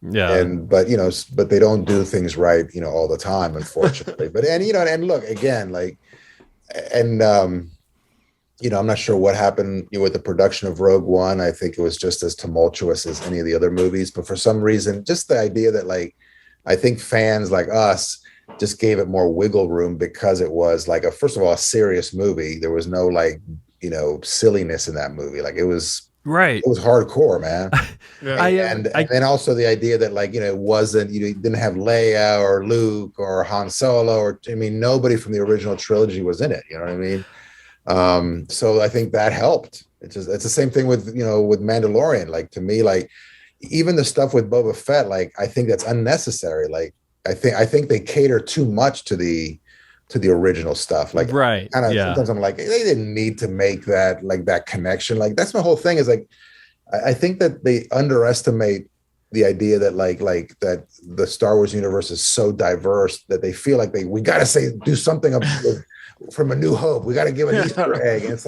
But they don't do things right, all the time, unfortunately. And look again, I'm not sure what happened with the production of Rogue One. I think it was just as tumultuous as any of the other movies. But for some reason, just the idea that I think fans like us just gave it more wiggle room because it was first of all, a serious movie. There was no silliness in that movie. It was right. It was hardcore, man. And then also the idea that it wasn't, you didn't have Leia or Luke or Han Solo nobody from the original trilogy was in it. You know what I mean? So I think that helped. It's the same thing with Mandalorian. To me, even the stuff with Boba Fett, I think that's unnecessary. I think they cater too much to the original stuff. Right. Sometimes I'm they didn't need to make that that connection. That's my whole thing is I think that they underestimate the idea that that the Star Wars universe is so diverse that they feel like we got to do something from A New Hope. We got to give an Easter egg. And it's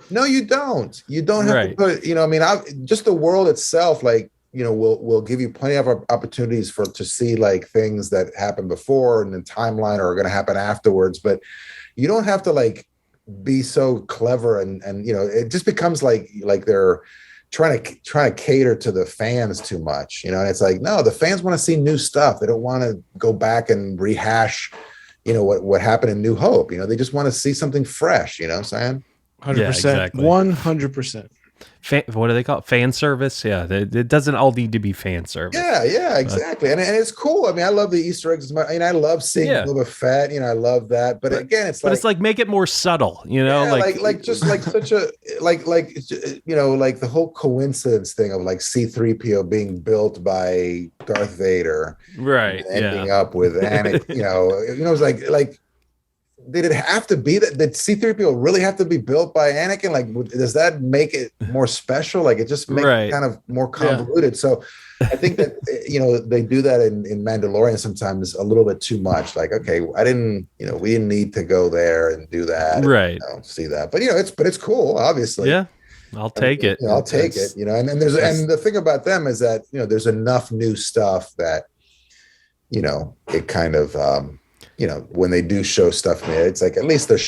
no, you don't. You don't have to put, just the world itself, will give you plenty of opportunities to see things that happened before and the timeline are going to happen afterwards. But you don't have to be so clever and it just becomes like they're trying to cater to the fans too much, and it's no, the fans want to see new stuff. They don't want to go back and rehash what happened in New Hope. They just want to see something fresh. You know what I'm saying? 100%. 100%. What do they call it? Fan service? Yeah, it doesn't all need to be fan service. Yeah, exactly. And it's cool. I love the Easter eggs. I love seeing Boba Fett. I love that. But again, it's make it more subtle. Such a the whole coincidence thing of C-3PO being built by Darth Vader, right? And ending up with Anakin. It was did it have to be that? Did C-3PO really have to be built by Anakin? Does that make it more special? It just makes it kind of more convoluted. So I think that, they do that in Mandalorian sometimes a little bit too much. Okay, we didn't need to go there and do that. Right. And, see that. But, it's cool, obviously. Yeah. I'll take it. I'll take it, and the thing about them is that, there's enough new stuff that, it kind of, when they do show stuff, it's at least they're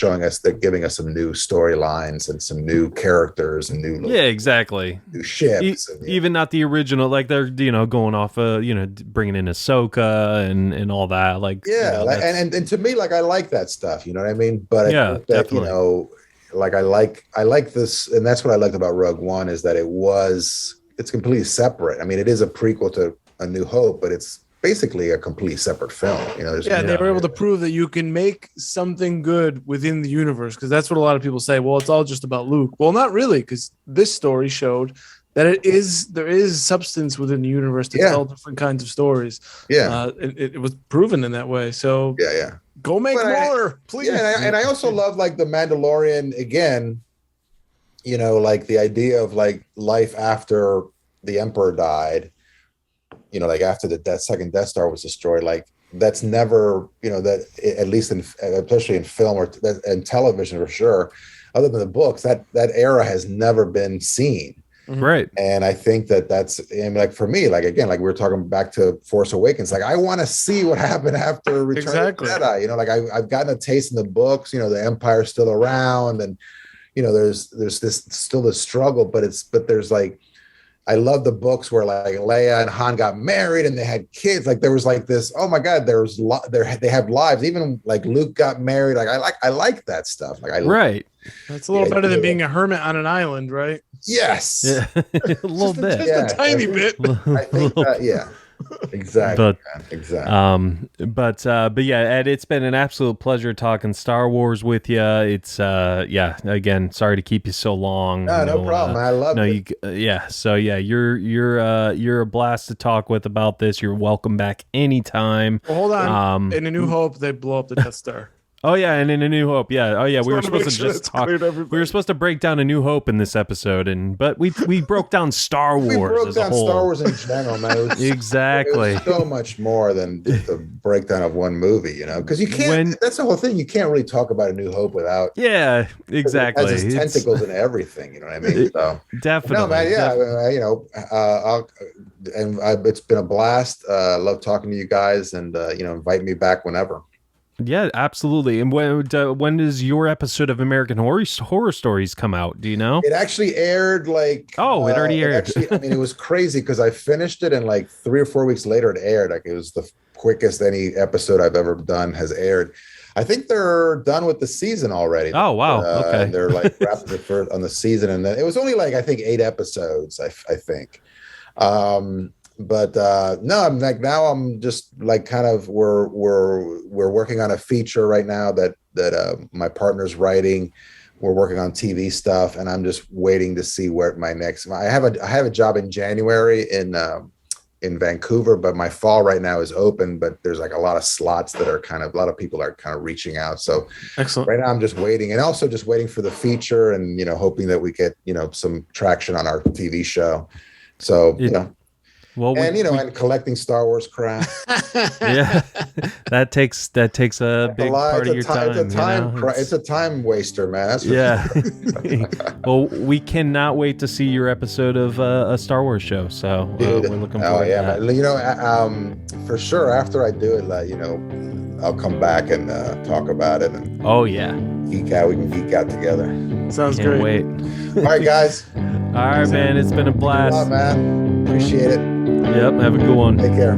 giving us some new storylines and some new characters and new exactly new ships. Even not the original, they're going off bringing in Ahsoka and all that. And to me, I like that stuff. You know what I mean? But I think that, definitely. I like this, and that's what I liked about Rogue One is that it's completely separate. It is a prequel to A New Hope, but it's basically a completely separate film. They were able to prove that you can make something good within the universe, because that's what a lot of people say. Well, it's all just about Luke. Well, not really, because this story showed that there is substance within the universe to tell different kinds of stories. It was proven in that way. So go make more, please. And I also love the Mandalorian again. The idea of life after the Emperor died. After the second Death Star was destroyed, that's never, that at least especially in film or and television for sure, other than the books, that era has never been seen. Right. And I think that's, for me, again, we were talking back to Force Awakens, I want to see what happened after Return of the Jedi. I've gotten a taste in the books, the Empire's still around and, there's this still this struggle, but there's like, I love the books where like Leia and Han got married and they had kids. Like there was like this, oh my God, they have lives. Even like Luke got married. Like I like that stuff. Like right. That's a little better than being a hermit on an island, right? Yes. Yeah. a little bit. Just a tiny bit. I think that, yeah. Exactly. Exactly. But yeah, Ed, it's been an absolute pleasure talking Star Wars with you. It's again, sorry to keep you so long. No problem. I love it. So yeah, you're a blast to talk with about this. You're welcome back anytime. Well, hold on. In A New Hope, they blow up the Death Star. Oh yeah, and in A New Hope, yeah. Oh yeah, we were supposed to just talk. We were supposed to break down A New Hope in this episode, but we broke down Star Wars. We broke as down a whole. Star Wars in general, man. Exactly. It was so much more than just a breakdown of one movie, because you can't. That's the whole thing. You can't really talk about A New Hope without. Yeah, exactly. It has its tentacles and everything. You know what I mean? So definitely. No, man. Yeah. It's been a blast. Love talking to you guys, and invite me back whenever. Yeah, absolutely. And when does your episode of American Horror Stories come out? Do you know? It actually aired like. Oh, it already aired. It was crazy because I finished it and like 3 or 4 weeks later it aired. Like it was the quickest any episode I've ever done has aired. I think they're done with the season already. Oh wow! Okay, they're like wrapped on the season, and then it was only like I think 8 episodes. I think. But no, I'm like now I'm just like kind of we're working on a feature right now that my partner's writing. We're working on TV stuff, and I'm just waiting to see where my next. I have a job in January in Vancouver, but my fall right now is open. But there's like a lot of slots that are a lot of people are kind of reaching out. So excellent. Right now I'm just waiting, and also just waiting for the feature, and hoping that we get some traction on our TV show. So Well, and collecting Star Wars crap. Yeah, that takes a big part of your time. It's a time waster, man. That's Well, we cannot wait to see your episode of a Star Wars show. So we're looking forward to that. For sure. After I do it, I'll come back and talk about it. And geek out. We can geek out together. Sounds Can't great. Wait. All right, guys. All right, man. It's been a blast. Thanks a lot, man. Appreciate it. Yep. Have a good one. Take care.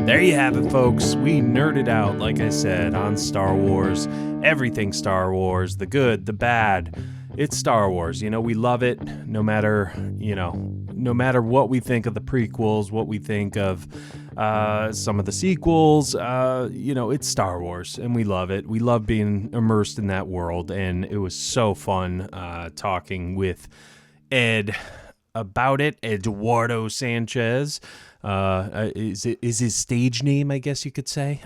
There you have it, folks. We nerded out, like I said, on Star Wars. Everything Star Wars. The good, the bad. It's Star Wars. We love it no matter what we think of the prequels, what we think of some of the sequels. It's Star Wars, and we love it. We love being immersed in that world, and it was so fun talking with Ed about it. Eduardo Sánchez is his stage name, I guess you could say.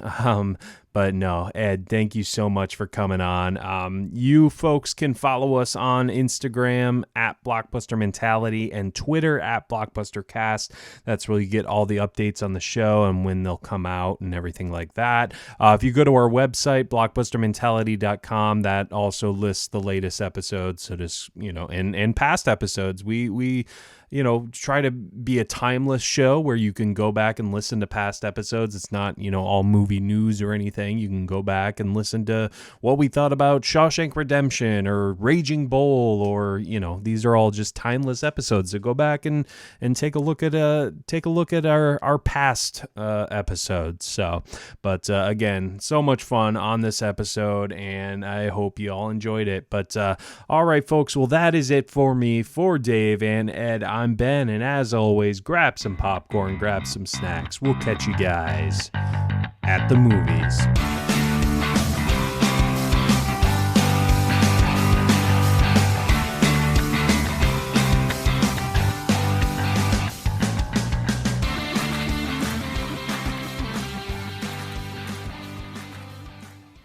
But no, Ed, thank you so much for coming on. You folks can follow us on Instagram at Blockbuster Mentality and Twitter at BlockbusterCast. That's where you get all the updates on the show and when they'll come out and everything like that. If you go to our website, blockbustermentality.com, that also lists the latest episodes. So just, and past episodes, we try to be a timeless show where you can go back and listen to past episodes. It's not, all movie news or anything. You can go back and listen to what we thought about Shawshank Redemption or Raging Bull, or, these are all just timeless episodes. So go back and take a look at our past episodes. So, but again, so much fun on this episode, and I hope you all enjoyed it. But all right, folks. Well, that is it for me, for Dave and Ed. I'm Ben, and as always, grab some popcorn, grab some snacks. We'll catch you guys at the movies.